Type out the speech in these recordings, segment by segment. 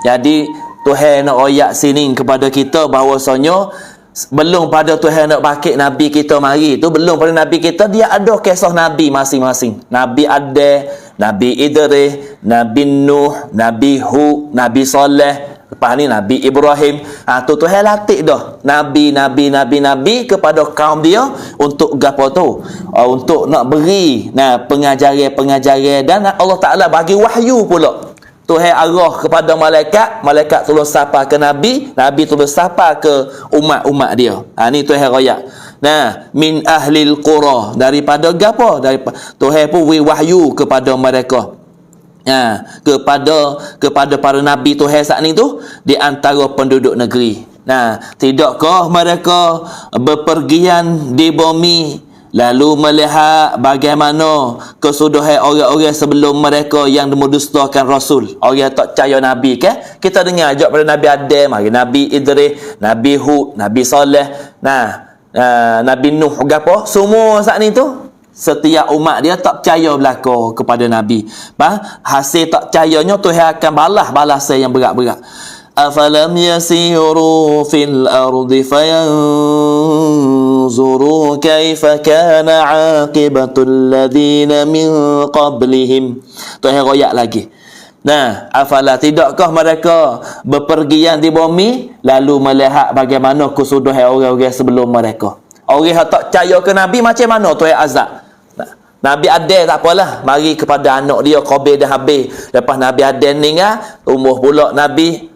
Jadi Tuhan nak royak sini kepada kita bahawasanya belum pada Tuhan nak bakit Nabi kita mari tu, belum pada Nabi kita, dia ada kisah Nabi masing-masing. Nabi Adam, Nabi Idris, Nabi Nuh, Nabi Hud, Nabi Saleh, lepas ni Nabi Ibrahim. Tu Tuhan latih dah Nabi kepada kaum dia untuk gapo tu? Untuk nak beri pengajaran dan Allah Ta'ala bagi wahyu pula. Tuhan arah kepada malaikat tolong sapa ke Nabi tolong sapa ke umat-umat dia. Ni Tuhan royak. Min ahlil qura, daripada gapo? Daripada Tuhan pun beri wahyu kepada mereka. Kepada para nabi Tuhan saat ni tu di antara penduduk negeri. Tidakkah mereka bepergian di bumi lalu melihat bagaimana kesudahan orang-orang sebelum mereka yang mendustakan Rasul, orang tak percaya Nabi ke? Kita dengar ajak pada Nabi Adam, Nabi Idris, Nabi Hud, Nabi Saleh, Nabi Nuh, gapo? Semua saat ni tu setiap umat dia tak percaya belaka kepada Nabi. Hasil tak percayanya Tuhan akan balas balasan yang berat-berat. Afalam yasiru fil ardi fayanzuru kaifa kana aqibatul ladina min qablihim. Tuhan royak lagi. Afala, tidakkah mereka bepergian di bumi lalu melihat bagaimana kesudahan orang-orang sebelum mereka. Orang yang tak percaya ke Nabi macam mana Tuhan azab. Nabi Adam tak apalah, mari kepada anak dia Qabil dan Habil. Lepas Nabi Adam meninggal, umur pula Nabi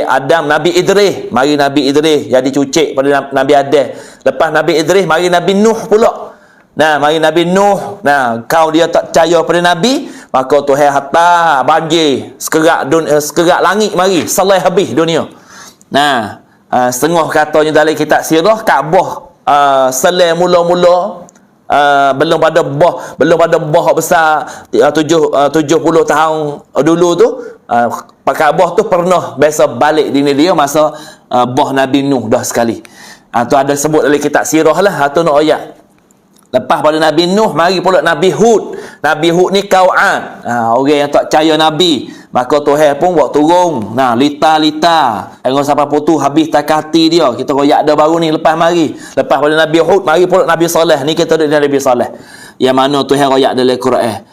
Adam, Nabi Idris, mari Nabi Idris jadi cucik pada Nabi Adam. Lepas Nabi Idris, mari Nabi Nuh pula. Mari Nabi Nuh. Kau dia tak percaya pada Nabi, maka Tuhan hantar banjir sekerak langit mari selai habis dunia. Setengah katanya dalam kitab sirah, Kaabah selai mula-mula belum pada bah besar 70 tahun dulu tu. Kaabah tu pernah biasa balik di dia masa bah Nabi Nuh dah sekali. Tu ada sebut dalam kitab sirah lah. Tu nak ayat. Lepas pada Nabi Nuh, mari pula Nabi Hud. Nabi Hud ni kaum Ad. Orang yang tak percaya Nabi. Maka Tuhan pun buat turun. Lita. Engkau sampai putu habis takati dia. Kita royak dah baru ni lepas mari. Lepas pada Nabi Hud, mari pula Nabi Saleh. Ni kita duduk dengan Nabi Saleh. Yang mana Tuhan royak dalam Quran.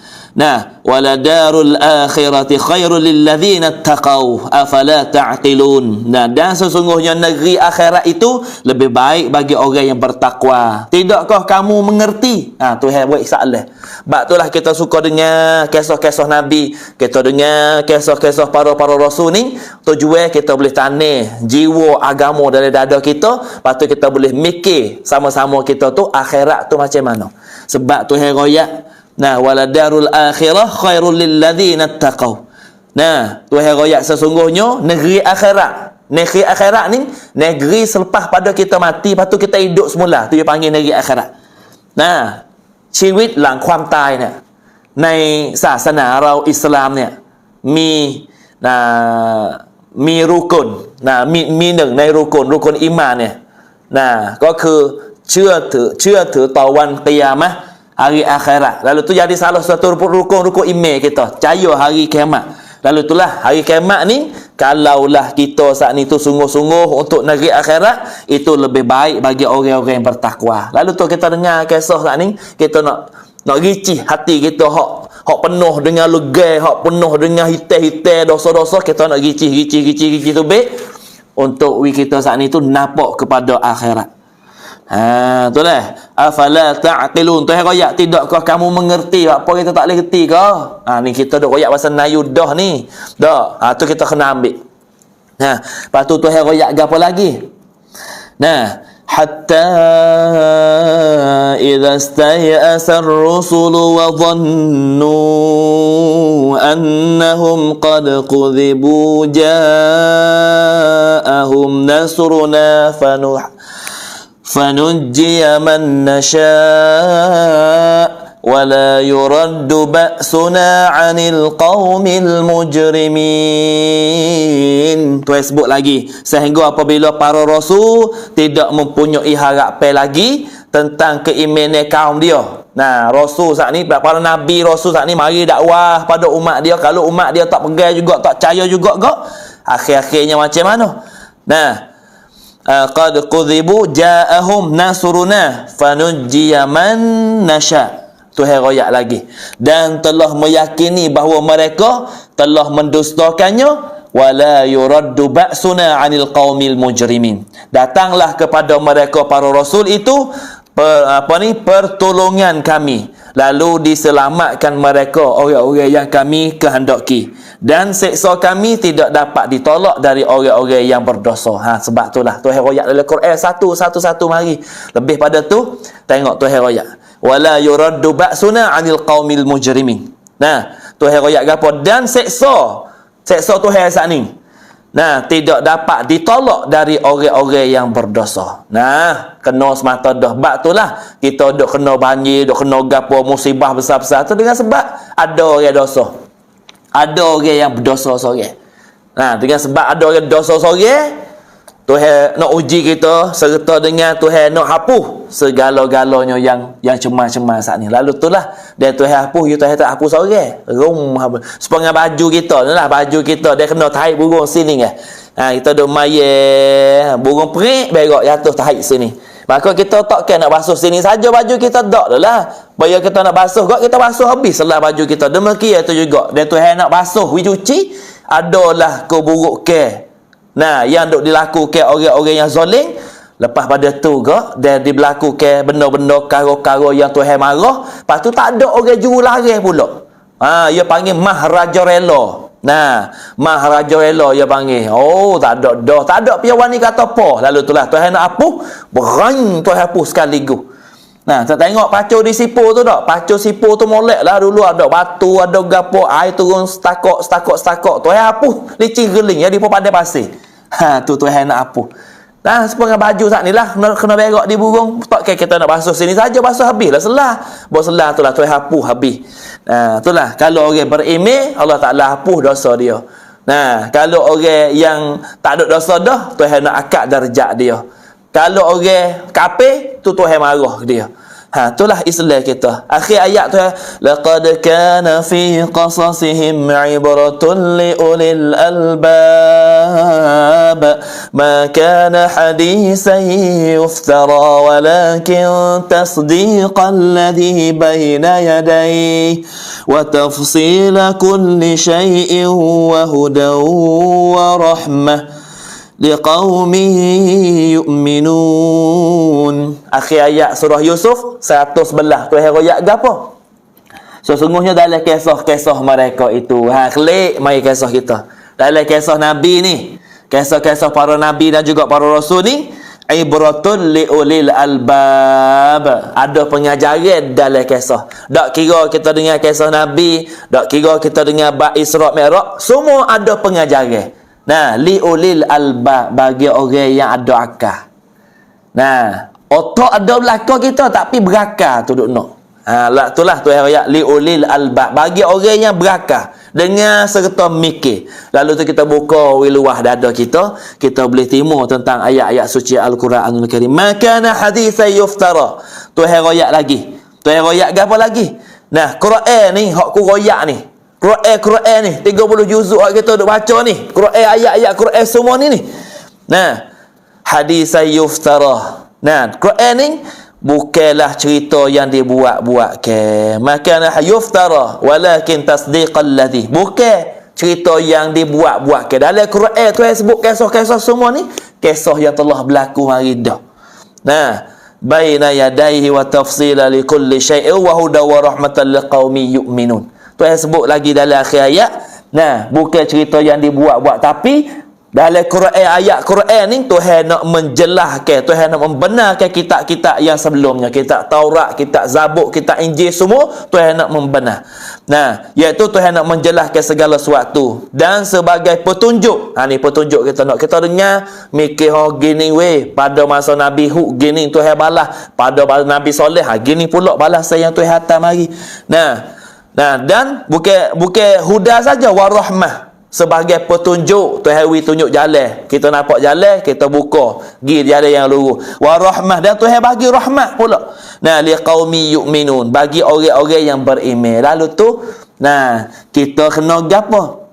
Waladarul akhirati khairul lilladzina taqaw afala ta'qilun. Dan sesungguhnya negeri akhirat itu lebih baik bagi orang yang bertakwa. Tidakkah kamu mengerti? Tuhan buat soalan. Sebab itulah kita suka dengar kisah-kisah Nabi, kita dengar kisah-kisah para rasul ni, tujuan kita boleh tanam jiwa agama dalam dada kita, lepas tu kita boleh mikir sama-sama kita tu akhirat tu macam mana. Sebab Tuhan royak waladarul akhirah khairul lilladzina taqaw. Tuhan royak sesungguhnya negeri akhirat. Negeri akhirat ni negeri selepas pada kita mati, lepas tu kita hidup semula. Tu dia panggil negeri akhirat. ชีวิตหลังความตายเนี่ยในศาสนาเราอิสลามเนี่ยมีรุกลมีหนึ่งในรุกลอิมานเนี่ยก็คือเชื่อถือต่อวันกิยามะห์ hari akhirat. Lalu tu jadi salah satu rukun iman kita, percaya hari kiamat. Lalu itulah hari kiamat ni, kalaulah kita saat ni tu sungguh-sungguh untuk negeri akhirat, itu lebih baik bagi orang-orang yang bertakwa. Lalu tu kita dengar kisah saat ni, kita nak ricih hati kita hak penuh dengan legai, hak penuh dengan hitam-hitam dosa-dosa, kita nak ricih tu baik untuk kita saat ni tu nampak kepada akhirat. Itulah afala ta'qilun. Tuhan royak, tidakkah kamu mengerti apa kita tak boleh reti ke? Ni kita duk royak pasal nayu dah ni. Tu kita kena ambil. Lepas tu Tuhan royak apa lagi? Hatta idza istay'asa ar-rusulu wa dhannu annahum qad qudhibu ja'ahum nasruna فنجي من نشاء ولا يرد بأسنا عن القوم المجرمين. Tuhan sebut lagi, sehingga apabila para rasul tidak mempunyai harapan lagi, tentang keimanan kaum dia. Nah, Rasul saat ni, para Nabi Rasul saat ni mari dakwah pada umat dia. Kalau umat dia tak pegang juga, tak percaya juga kok, akhir-akhirnya macam mana? Nah, qad qudhibu ja'ahum nasruna fanujjiya man nasha. Tuhan royak lagi. Dan telah meyakini bahawa mereka telah mendustakannya. Wala yuraddu ba'suna 'anil qaumil mujrimin. Datanglah kepada mereka para rasul itu pertolongan kami, lalu diselamatkan mereka orang-orang yang kami kehendaki, dan seksa kami tidak dapat ditolak dari orang-orang yang berdosa. Sebab itulah Tuhan royak dalam Quran satu-satu mari. Lebih pada tu, tengok Tuhan royak wala yuraddu ba'suna 'anil qaumil mujrimin. Nah, Tuhan royak gapo? Dan seksa Tuhan saat ni, nah, tidak dapat ditolak dari orang-orang yang berdosa. Nah, kena semata dah. Bab itulah kita duk kena banjir, duk kena gapo musibah besar-besar tu dengan sebab ada orang dosa. Ada orang yang berdosa seorang. Nah, dengan sebab ada orang dosa seorang, Tuhan nak uji kita serta dengan Tuhan nak hapus segala-galanya yang cemar-cemar saat ni. Lalu itulah dia Tuhan hapus, Tuhan tak hapus seorang. Sepengah baju kita ni lah, baju kita dia kena tarik burung sini kan. Kita duk mayat burung perik berak jatuh tarik sini. Maka kita takkan nak basuh sini saja baju kita, tak lah. Bayar kita nak basuh kok, kita basuh habis selah baju kita. Demikian tu juga dia Tuhan nak basuh, cuci, adalah keburukan. Nah, yang duk dilakukan orang-orang yang zalim, lepas pada tu ke dia diberlakukan benda-benda karo-karo yang Tuhan marah, lepas tu tak ada orang juru laris pula. Dia panggil mahraja rela. Nah, mahraja rela dia panggil. Oh, tak ada dah, tak ada piawan ni kata apa. Lalu itulah Tuhan nak hapus, berang Tuhan hapus sekaligus. Nah, kita tengok pacu di Sipur tu tak? Pacu Sipur tu molek lah dulu, ada batu, ada gapo, air turun setakok. Tuhan hapus licin geling ya di pandai pasir. Tu Tuhan nak hapus. Nah, sepengah baju saat ni lah kena berak di burung. Tak kira kita nak basuh sini saja, basuh habis lah selah. Buat selah tu lah Tuhan hapus habis. Itulah kalau orang beriman, Allah Ta'ala hapus dosa dia. Nah, kalau orang yang tak ada dosa dah, Tuhan nak angkat darjat dia. Kalau orang kafir, tu Tuhan marah dia. Itulah Islam kita. Akhir ayat tu, laqad kana fi qasasihim ibratun li ulil albab ma kana hadisan yuftara walakin tasdiqan ladhi bayna yadayhi wa tafsila kulli shay'in wa hudan wa rahmah liqaumin yu'minun. Akhir ayat surah Yusuf 111. Tuhan royak gapo? Sesungguhnya dalam kisah-kisah mereka itu, klik mai kisah kita. Dalam kisah Nabi ni, kisah-kisah para Nabi dan juga para Rasul ni, ibratun liulil albab. Ada pengajaran dalam kisah. Tak kira kita dengar kisah Nabi, tak kira kita dengar bab Isra Mi'raj, semua ada pengajaran. Nah, liulil albab, bagi orang yang ada akal. Nah, otak ada belakang kita tapi berakal tu duk nak. Itulah tu ayat liulil albab, bagi orang yang berakal, dengar serta mikir. Lalu tu kita buka luah dada kita boleh timur tentang ayat-ayat suci Al-Quranul Karim. Makana haditsan yuftara. Tuhan royak lagi. Tuhan royak apa lagi? Nah, Quran ni hak ku royak ni. Quran ni 30 juzuk kita duk baca ni. Quran, ayat-ayat Quran semua ni. Nah, haditsan yuftara. Nah, Quran ni bukanlah cerita yang dibuat-buat ke. Makana yuftara walakin tasdiqal ladhi. Bukan cerita yang dibuat-buat ke. Dalam Quran tu sebut kisah-kisah semua ni, kisah yang telah berlaku hari dah. Nah, baina yadayhi wa tafsila li kulli syai'in wa hudan wa rahmatan liqaumin yu'minun. Tuhan sebut lagi dalam akhir ayat. Nah, bukan cerita yang dibuat-buat, tapi dalam Quran, ayat Quran ni Tuhan nak menjelaskan, Tuhan nak membenarkan kitab-kitab yang sebelumnya, kitab Taurat, kitab Zabur, kitab Injil, semua Tuhan nak membenar. Nah, iaitu Tuhan nak menjelaskan segala sesuatu dan sebagai petunjuk. Ni petunjuk kita nak. Kita dengar mikir gini weh, pada masa Nabi Hud gini Tuhan balas, pada Nabi Soleh gini pula balas yang Tuhan hantar mari. Nah, dan bukan huda saja, warahmah, sebagai petunjuk. Tuhan tunjuk jalan, kita nampak jalan, kita buka pergi jalan yang lurus. Wa rahmah, dan Tuhan bagi rahmat pula. Nah, liqaumi yu'minun, bagi orang-orang yang beriman. Lalu tu, nah, kita kena gapo?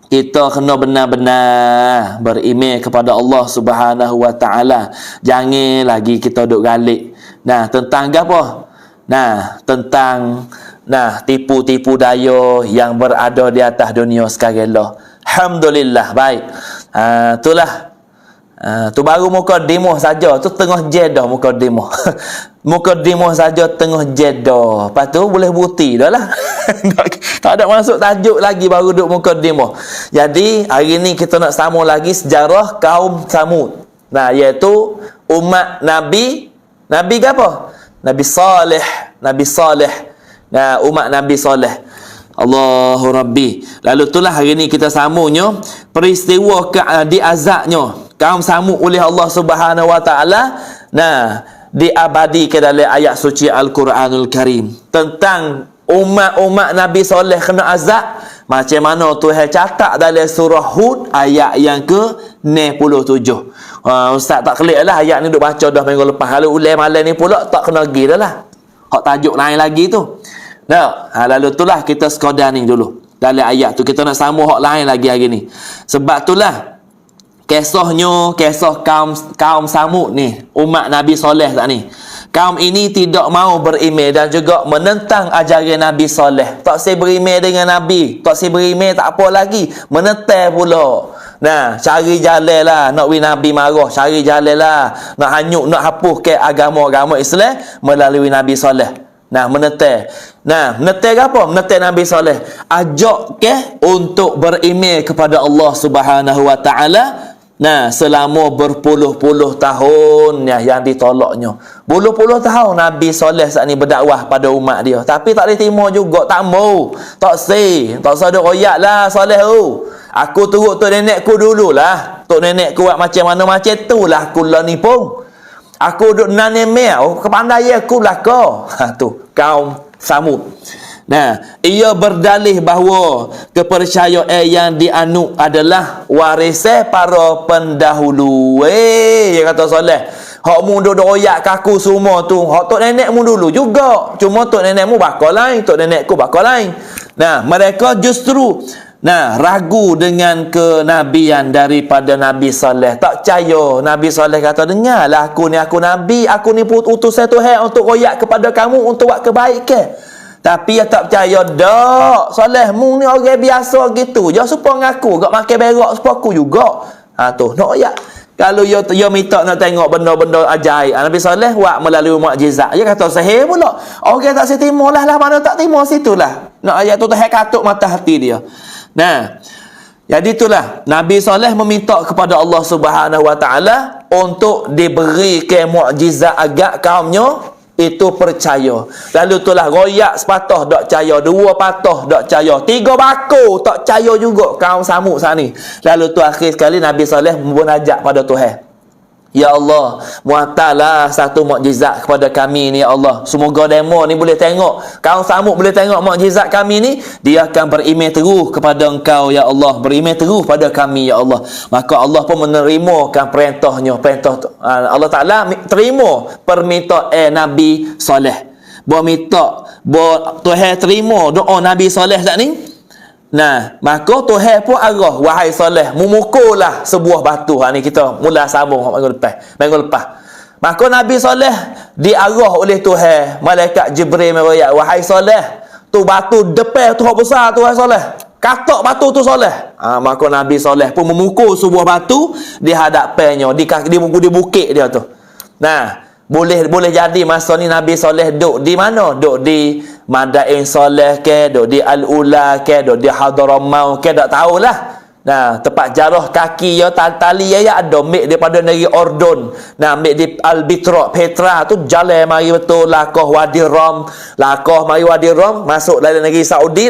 Kita kena benar-benar beriman kepada Allah Subhanahu wa taala. Jangan lagi kita duk galik. Nah, tentang gapo? Nah, tentang tipu-tipu daya yang berada di atas dunia sekarang lah. Alhamdulillah, baik. Itulah. Tu baru mukadimah saja, tu tengah jedah mukadimah. Mukadimah saja tengah jedah. Lepas tu boleh bukti dah lah. Tak ada masuk tajuk lagi, baru duk mukadimah. Jadi hari ni kita nak sambung lagi sejarah kaum Samud. Nah, iaitu umat Nabi apa? Nabi Saleh. Nah, umat Nabi Saleh. Allahu Rabbi. Lalu itulah hari ni kita sambungnya peristiwa diazabnya kaum Samud oleh Allah Subhanahu wa taala. Nah, diabadikan dalam ayat suci Al-Quranul Karim tentang umat-umat Nabi Saleh kena azab. Macam mana Tuhan catat dalam surah Hud ayat yang ke-67. Ustaz tak klik lah ayat ni duk baca dah minggu lepas. Kalau ulai malam ni pula tak kena pergi dah lah. Hak tajuk lain lagi tu. Nah, lalu itulah kita sekadar ni dulu. Dalam ayat tu kita nak sambung hak lain lagi hari ni. Sebab itulah kisah kaum Samud ni, umat Nabi Saleh tak ni. Kaum ini tidak mau beriman dan juga menentang ajaran Nabi Saleh. Tak saya beriman dengan Nabi, tak saya beriman tak apa lagi, menentang pula. Nah, cari jalan lah nak win Nabi marah, cari jalan lah nak hanyut, nak hapus ke agama Islam melalui Nabi Saleh. Nah, menentang. Nah, menentang apa? Menentang Nabi Saleh. Ajak ke untuk beriman kepada Allah Subhanahu wa taala. Nah, selama berpuluh-puluh tahun yang ditolaknya. Puluh-puluh tahun Nabi Saleh saat ni berdakwah pada umat dia. Tapi tak diterima juga, tak mau. Tak ada royak lah Saleh tu. Aku turut tok nenekku dululah. Tok nenekku buat macam mana macam tu lah aku lah ni pun. Aku duduk nanemel, kepandaian aku lah kau. Tu, kaum Samud. Nah, ia berdalih bahawa kepercayaan yang dianut adalah warisan para pendahulu. Dia kata Saleh, hak mu duk royak kaku semua tu, hak tok nenekmu dulu juga. Cuma tok nenekmu bakal lain, tok nenekku bakal lain. Nah, mereka justru ragu dengan kenabian daripada Nabi Saleh. Tak percaya. Nabi Saleh kata, dengarlah aku ni Nabi, aku ni utusan Tuhan untuk royak kepada kamu untuk buat kebaikan. Tapi dia tak percaya. Dak, Saleh mu ni orang biasa gitu je, supaya ngaku gak makan berak supaya aku juga. Tu nak royak. Kalau dia minta nak tengok benda-benda ajaib, Nabi Saleh buat melalui mukjizat. Dia kata sihir pula. Orang tak terima lah, mana tak terima situlah. Nak ayat tu Tuhan katuk mata hati dia. Nah, jadi itulah Nabi Saleh meminta kepada Allah Subhanahu wa taala untuk diberikan mukjizat agak kaumnya itu percaya. Lalu itulah royak sepatah tak percaya, dua patah tak percaya, tiga bakul tak percaya juga kaum Samud saat ni. Lalu tu akhir sekali Nabi Saleh munajat pada Tuhan. Ya Allah, muatalah satu mukjizat kepada kami ni ya Allah. Semoga demo ni boleh tengok, kaum Samud boleh tengok mukjizat kami ni, dia akan beriman terus kepada Engkau ya Allah, beriman terus pada kami ya Allah. Maka Allah pun menerimakan perintah Allah Taala terima permintaan Nabi Saleh. Tuhan terima doa Nabi Saleh tak ni. Nah, maka Tuhan pun arah, wahai Saleh, memukullah sebuah batu. Ni kita mula sambung minggu lepas. Maka Nabi Saleh diarah oleh Tuhan, malaikat Jibril meroyak, wahai Saleh, tu batu depan tu besar tu wahai Saleh. Katak batu tu Saleh. Maka Nabi Saleh pun memukul sebuah batu di hadapannya, di bukit dia tu. Nah, boleh jadi masa ni Nabi Saleh duduk di mana? Duduk di Madain Saleh ke, duduk di Al-Ula ke, duduk di Hadramaut ke, tak tahulah. Nah, tempat jarah kaki ya, tali ya ada ambil daripada negeri Ordon. Nah, ambil di Al-Bitra, Petra tu jalan mari betul Lakah Wadi Ram, masuk dari negeri Saudi,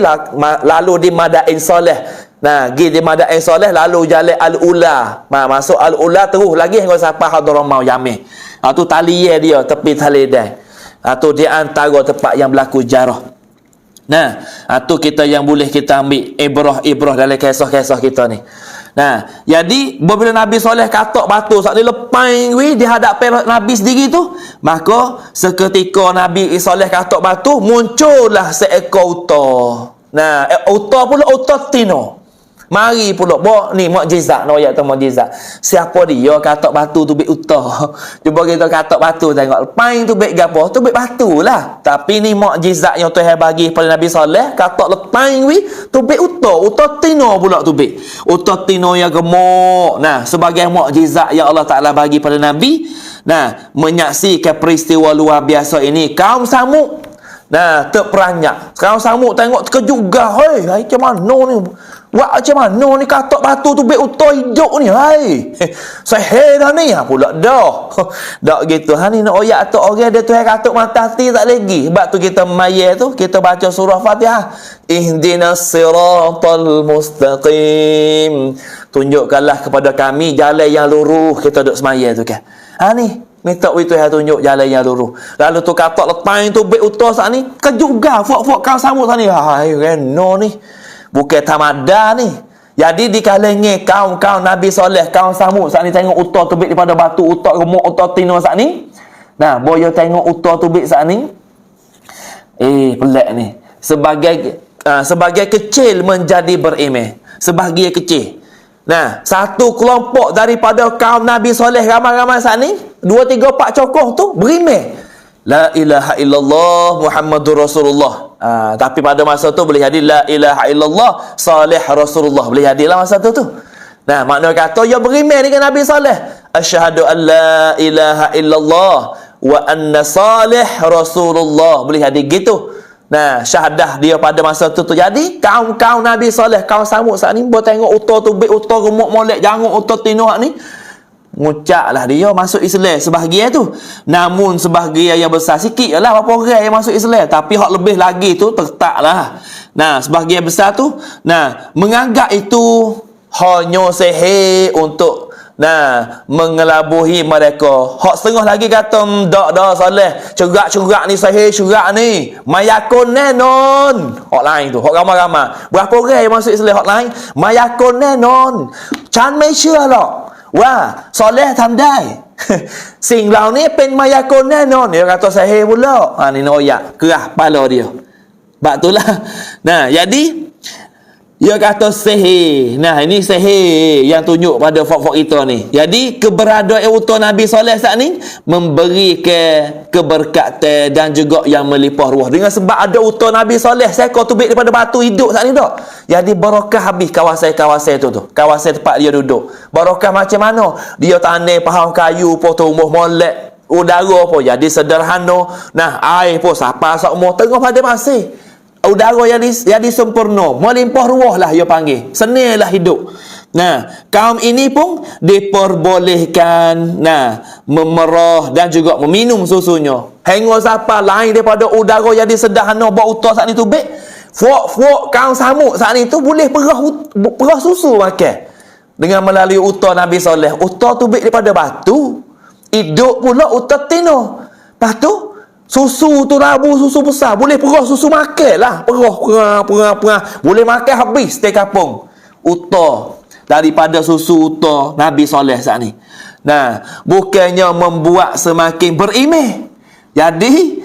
lalu di Madain Saleh. Nah, pergi di Madain Saleh lalu jalan Al-Ula. Masuk Al-Ula terus lagi hingga sampai Hadramaut Yamin. Tu tali dia tepi tali dia. Tu di antara tempat yang berlaku jarah. Nah, tu kita yang boleh kita ambil ibrah dalam kisah-kisah kita ni. Nah, jadi bila Nabi Soleh katak batu saat ni lepas di hadapan Nabi sendiri tu, maka seketika Nabi Soleh katak batu, muncullah seekor unta. Nah, unta pula unta tino. Mari pula bawa ni mukjizat, no ayat tu mukjizat. Siapa dia katak batu tu bik unta. Cuba kita katak batu tengok. Lepas tu bik gapo? Tu bik batu lah. Tapi ni mukjizat yang Tuhan bagi pada Nabi Saleh, katak lepas tu bik unta. Unta tino pula tu bik. Unta tino yang gemuk. Nah, sebagai mukjizat yang Allah Taala bagi pada Nabi, nah, menyaksikan peristiwa luar biasa ini, kaum Samud, nah, terperanjak. Kaum Samud tengok terkejut gah. Hei, macam mana ni? Buat macam mana ni katak batu tu bik unta hidup ni? Hai. Sahih dah ni. Pula dah. Dak gitu. Ni nak oyak tu orang dia Tuhan katuk mata hati tak lagi. Sebab tu kita mayat tu kita baca surah Fatihah. Ihdinas siratal mustaqim. Tunjukkanlah kepada kami jalan yang lurus. Kita duk semaya tu kan. Ni minta Tuhan tunjuk jalan yang lurus. Lalu tu katak lepas tu bik unta saat ni kejut gah. Fok-fok kau Samud saat ni. Hai reno ni. Bukan tamada ni. Jadi di kalangan kaum-kaum Nabi Soleh, kaum Samud saat ni tengok unta tubik daripada batu, unta gemuk, unta tino saat ni. Nah, boyo tengok unta tubik saat ni. Pelik ni. Sebagai kecil menjadi berimeh. Sebahagian kecil. Nah, satu kelompok daripada kaum Nabi Soleh ramai-ramai saat ni, 2, 3, 4 cokoh tu berimeh. La ilaha illallah Muhammadur Rasulullah. Tapi pada masa tu boleh jadi la ilaha illallah Salih Rasulullah. Boleh jadilah masa tu. Nah, makna kata dia berimeh dengan Nabi Saleh. Asyhadu an la ilaha illallah wa anna Salih Rasulullah. Boleh jadi gitu. Nah, syahadah dia pada masa tu. Jadi kaum-kaum Nabi Saleh, kaum Samud saat ni buat tengok unta tu bik, unta gemuk molek jangut, unta tino ni, ngucaplah dia masuk Islam sebahagian tu. Namun sebahagian yang besar sikit lah berapa orang yang masuk Islam, tapi hak lebih lagi tu tertaklah. Nah, sebahagian besar tu menganggap itu hanya sihir untuk mengelabuhi mereka. Hak setengah lagi kata dak Saleh, cerak-cerak ni sihir, cerak ni mayakun nenon. Hak lain tu, hak ramai-ramai berapa orang yang masuk Islam hak lain mayakun nenon. Chan mai ชื่อ หรอก ว่าซอเลห์ทำได้ สิ่งเหล่านี้เป็นมายากลแน่นอน dia kata sahih pula. Ni noyak kerah kepala dia. Sebab itulah. Nah, jadi dia kata sihir. Nah, ini sihir yang tunjuk pada fak-fak kita ni. Jadi keberadaan unta Nabi Saleh saat ni memberi keberkatan dan juga yang melipah ruah. Dengan sebab ada unta Nabi Saleh seekor tubik daripada batu hidup saat ni tak. Jadi barakah habis kawasan-kawasan tu. Kawasan tempat dia duduk. Barakah macam mana? Dia tanam pohon kayu, pohon tumbuh molek, udara pun jadi sederhana. Nah, air pun sapa semua tengah pada masih. Udara jadi sempurna, melimpah ruah lah dia panggil. Senanglah hidup. Nah, kaum ini pun diperbolehkan memerah dan juga meminum susunya. Hingga siapa lain daripada udara jadi sederhana bawa unta saat ni tu baik. Fok kaum Samud saat ni tu boleh perah susu makan. Dengan melalui unta Nabi Saleh. Unta tu baik daripada batu. Hidup pula unta tino. Lepas tu susu tu labu, susu besar. Boleh perah susu makan lah. Perah. Boleh makan habis setiap kampung. Unta. Daripada susu unta Nabi Saleh saat ni. Nah, bukannya membuat semakin berimeh. Jadi,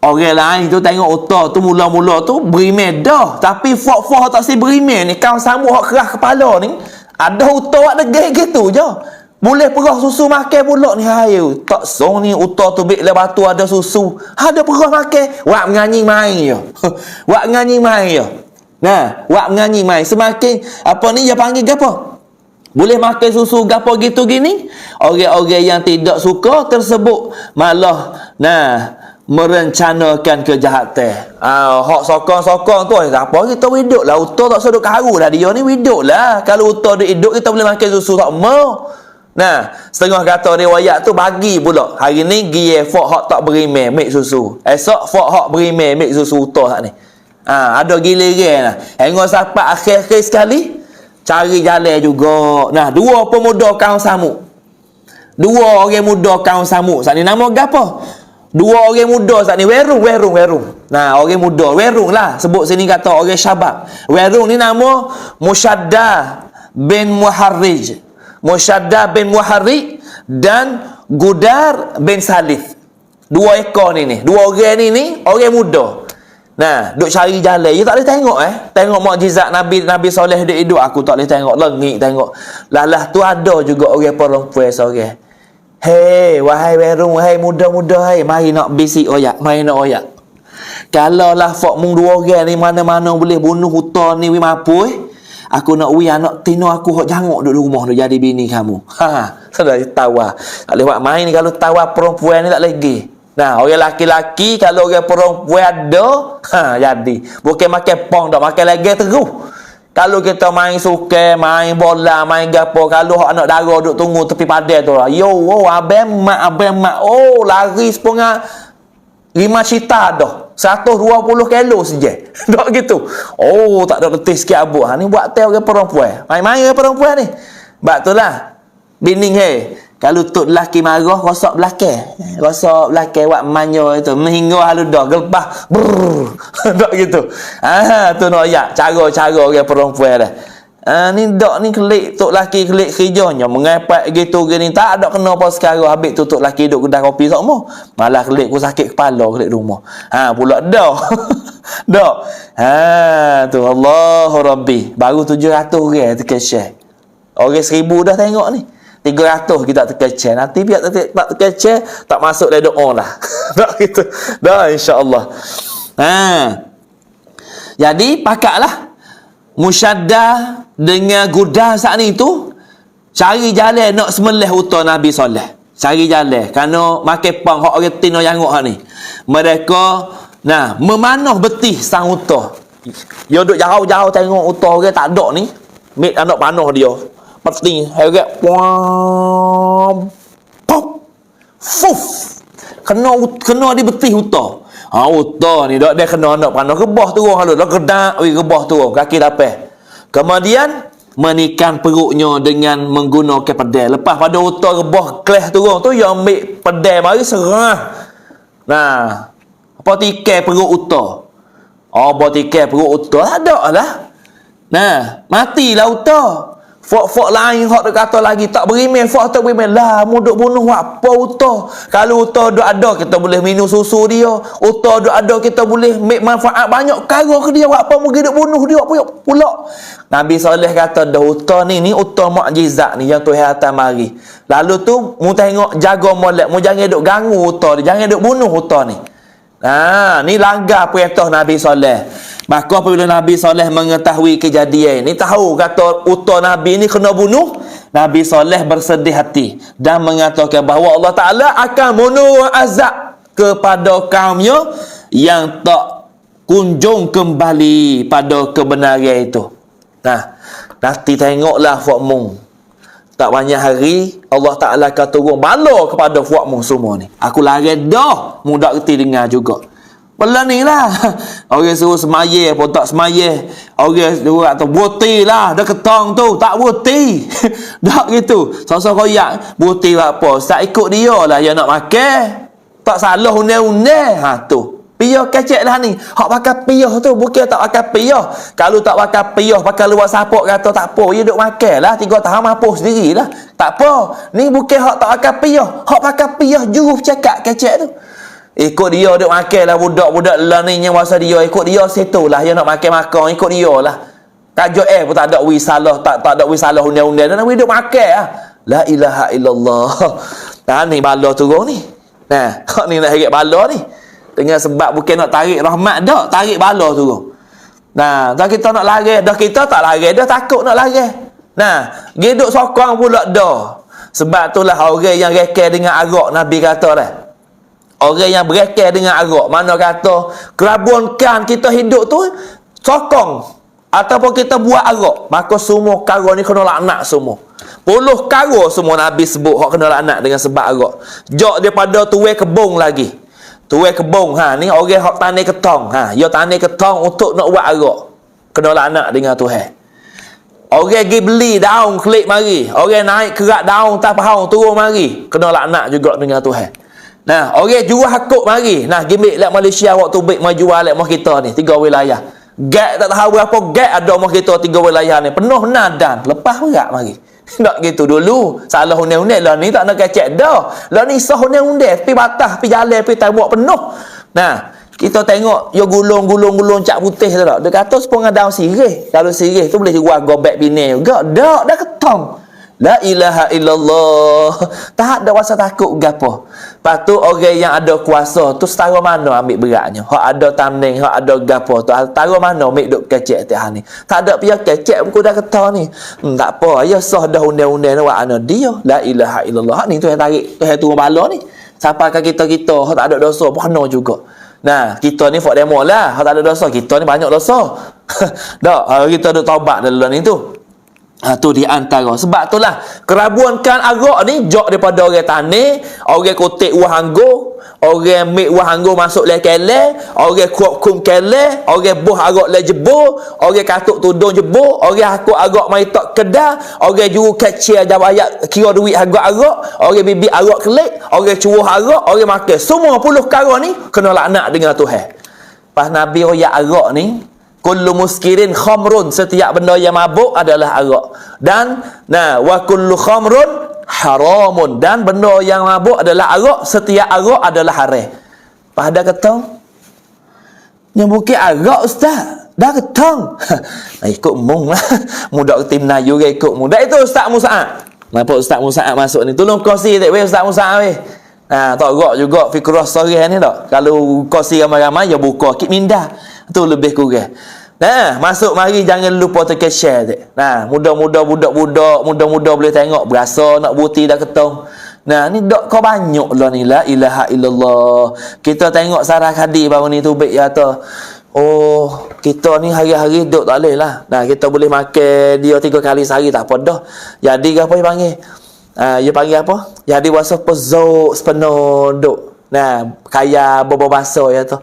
orang lain tu tengok unta tu mula-mula tu berimeh dah. Tapi fok-fok tak si berimeh ni. Kaum Samud hak kerah kepala ni. Ada unta ada gitu je. Boleh perah susu makan pula ni. Hayu, tak song ni unta tu bik le batu ada susu. Ada perah makan. Wak menyanyi main je. Wak menyanyi main je. Nah, wak menyanyi main. Semakin apa ni dia panggil gapo? Boleh makan susu gapo gitu gini. Orang-orang yang tidak suka tersebut malah merencanakan kejahatan. Hak sokong-sokong tu apa kita hidup lah. Unta tak sedut karu lah dia ni hidup lah. Kalau unta dia hidup kita boleh makan susu tak mau. Nah, setengah kata riwayat tu bagi pula. Hari ni gie fok hak tak berimeh mik susu. Esok fok hak berimeh mik susu unta hak ni. Ada giliran lah. Hingga sampai akhir-akhir sekali cari jalan juga. Nah, dua pemuda kaum Samud. Dua orang muda kaum Samud. Saat ni nama gapo? Dua orang muda saat ni, werung. Nah, orang muda, werung lah. Sebut sini kata orang syabab. Werung ni nama Musyaddah bin Muharrij. Musyaddah bin Muharrij dan Gudar bin Salif. Dua ekor ni. Dua orang ni orang muda. Nah, duk cari jalan. You tak boleh tengok Tengok mukjizat Nabi soleh duk hidup. Aku tak boleh tengok, lengik tengok. Lah tu ada juga orang perempuan seorang. Hei, wahai werung, wahai muda-muda, hei, mari nak bisik oyak, mari nak oyak. Kalau lah fok mung dua orang ni mana-mana boleh bunuh hutan ni wi mampu, aku nak wi anak tino aku hok jangok duduk rumah tu jadi bini kamu. Sudah tawa. Tak boleh buat main ni kalau tawa perempuan ni tak lagi. Nah, orang laki-laki kalau orang perempuan ada, jadi. Bukan makan pong dak, makan lagi terus. Kalau kita main suka, main bola, main gapo, kalau anak dara duk tunggu tepi padai tu lah. Yo, abang mak. Oh, lari sepengat 5 cita dah. 120 kilo saja. Tak gitu. Oh, tak ada letih sikit abu. Ni buat teh orang perempuan. Main-main orang perempuan ni. Bak tu lah. Bining kalau tok lelaki marah, rosak belakang. Rosak belakang buat manyo itu. Mehingga halu dah. Gelbah. Tak gitu. Tu nak ayak. Cara-cara orang perempuan dah. Ni dak ni kelik. Tok lelaki kelik kerjanya. Mengapak gitu gini. Tak ada kena apa sekarang. Habis tu tok lelaki duduk kedai kopi semua. Malah kelik ku sakit kepala kelik rumah. Pula dah. Dak. Tu Allahu Rabbi. Baru 700 orang terkecil. Orang 1000 dah tengok ni. 300 kita terkecil. Nanti biar tak terkecil, tak masuk dalam doa lah. Tak gitu. Dah insya-Allah. Jadi pakaklah Musyaddah dengan Gudar saat ni tu cari jalan nak sembelih unta Nabi soleh. Cari jalan kerana makan pang hak orang tino jangok hak ni. Mereka memanah betih sang unta. Dia duduk jauh-jauh tengok unta orang tak ada ni. Mik anak panah dia. Peti heret pom pop fuf kena di betih unta. Unta ni dak dia kena nak panah rebah turun halu dak kedak rebah turun kaki tapeh. Kemudian menikam perutnya dengan menggunakan pedang. Lepas pada unta rebah kelah turun tu dia ambil pedang mari serah. Apa tikai perut unta. Tikai perut unta ada lah. Matilah unta. Fok lain hak duk kata lagi tak beriman, fok tak beriman lah muduk bunuh apa unta. Kalau unta duk ada kita boleh minum susu dia, unta duk ada kita boleh make manfaat banyak perkara ke dia, apa mungkin duk bunuh dia pula. Nabi soleh kata dah unta ni unta mukjizat ni yang Tuhan hantar mari. Lalu tu mu tengok jaga molek, mu jangan duk ganggu unta dia, jangan duk bunuh unta ni. Ni langgar perintah Nabi soleh. Maka apabila Nabi soleh mengetahui kejadian ni, tahu kata unta Nabi ni kena bunuh, Nabi soleh bersedih hati dan mengatakan bahawa Allah Ta'ala akan bunuh azab kepada kaumnya yang tak kunjung kembali pada kebenaran itu. Nanti tengoklah fuakmu. Tak banyak hari Allah Ta'ala akan turun bala kepada fuakmu semua ni. Aku lari dah, mudah reti dengar juga. Bela ni lah. Orang suruh semaya pun tak semaya. Orang suruh kata buti lah. Dah ketang tu. Tak buti. Tak gitu. Sosok koyak. Buti apa? Tak ikut dia lah. Dia nak makan. Tak salah undang-undang. Tu. Piyah kecek lah ni. Hak pakai piyah tu. Bukan tak pakai piyah. Kalau tak pakai piyah. Pakai luar sapuk kata tak apa. Dia duk makan lah. 3 tahun mampu sendiri lah. Tak apa. Ni bukan hak tak pakai piyah. Hak pakai piyah juruf cakap kecek tu. Ikut dia duk makan lah budak-budak lah ni yang masa dia ikut dia situ lah dia nak makan ikut dia lah. Kajo pun tak ada wisalah, tak ada wisalah undang-undang dan duk makan lah. La ilaha illallah. Ni bala turun ni. Kau ni nak harap bala ni. Dengan sebab bukan nak tarik rahmat dak, tarik bala turun. Dah kita nak lari, dah kita tak lari, dah takut nak lari. Dia duk sokong pula dah. Sebab itulah orang yang rekeh dengan arak Nabi kata dah. Orang yang berekeh dengan arak, mana kata kerabunkan kita hidup tu sokong ataupun kita buat arak, maka semua kara ni kena laknat semua. 10 kara semua Nabi sebut hak kena laknat dengan sebab arak. Jok daripada tuai kebun lagi. Tuai kebun ni orang hak tanah ketong. Dia tanah ketong untuk nak buat arak. Kena laknat dengan Tuhan. Orang pergi beli daun klik mari. Orang naik kerak daun tak faham turun mari. Kena laknat juga dengan Tuhan. Nah, orang jual hakuk mari. Nah, gimik lek Malaysia waktu baik mau jual lek mah kita ni 3 wilayah. Gap tak tahu berapa gap ada mah kita 3 wilayah ni. Penuh nadan. Lepas berat mari. Tak gitu dulu. Salah undang-undang lah ni tak nak kecek dah. Lah ni sah undang-undang, pi batas, pi jalan, pi tembok penuh. Nah, kita tengok yo gulung cak putih tu tak. Dia kata sepung daun sirih. Kalau sirih tu boleh jual gobek bini juga. Dak dah ketong. La ilaha illallah. Tak ada rasa takut gapo. Lepas tu orang yang ada kuasa tu setara mana ambil beratnya. Hak ada tamning, hak ada gapo tu setara mana ambil duk kecek tiap ni. Tak ada pihak kecek pun dah kata ni. Tak apa, ya sah dah undang-undang wak ana dia. La ilaha illallah. Hak ni tu yang tarik, tu yang turun bala ni. Siapa kita hak tak ada dosa pun kena juga. Nah, kita ni fok demo lah. Hak tak ada dosa, kita ni banyak dosa. Dak, kita ada taubat dalam ni tu. Tu di antara sebab itulah kerabuankan arak ni jok daripada orang tani, orang kotek wah anggur, orang mik wah anggur masuk le kele, orang kuat kum kele, orang buh arak le jebur, orang katuk tudung jebur, orang hakuk arak mai tok kedah, orang juru kecil jabayat kira duit harga arak, orang bibi arak kelik, orang curuh arak, orang makan. Semua puluh perkara ni kena laknat dengan Tuhan. Pas Nabi royak arak ni, kullu muskirin khamrun, setiap benda yang mabuk adalah arak. Dan wa kullu khamrun haramun, dan benda yang mabuk adalah arak, setiap arak adalah haram. Pada ketong yang bukit arak ustaz. Dah ketong. Ikut mung lah. Mudak tim Melayu ke ikut mung. Dah itu Ustaz Musa'ab. Nampak Ustaz Musa'ab masuk ni. Tolong kongsi tak weh Ustaz Musa'ab weh. Tak gerak juga fikrah sorry ni tak. Kalau kongsi ramai-ramai ya buka kit minda. Tu lebih kurang. Nah, masuk mari jangan lupa tekan share tak. Nah, muda-muda budak-budak, muda-muda boleh tengok berasa nak buti dah ketong. Nah, ni dok kau banyak lah ni la ilaha illallah. Kita tengok Sarah Khadi baru ni tu baik ya tu. Oh, kita ni hari-hari duk tak boleh lah. Nah, kita boleh makan dia 3 kali sehari tak apa dah. Jadi apa dia panggil? Dia panggil apa? Jadi wasa pezok sepenuh duk. Nah, kaya bobo baso ya tu.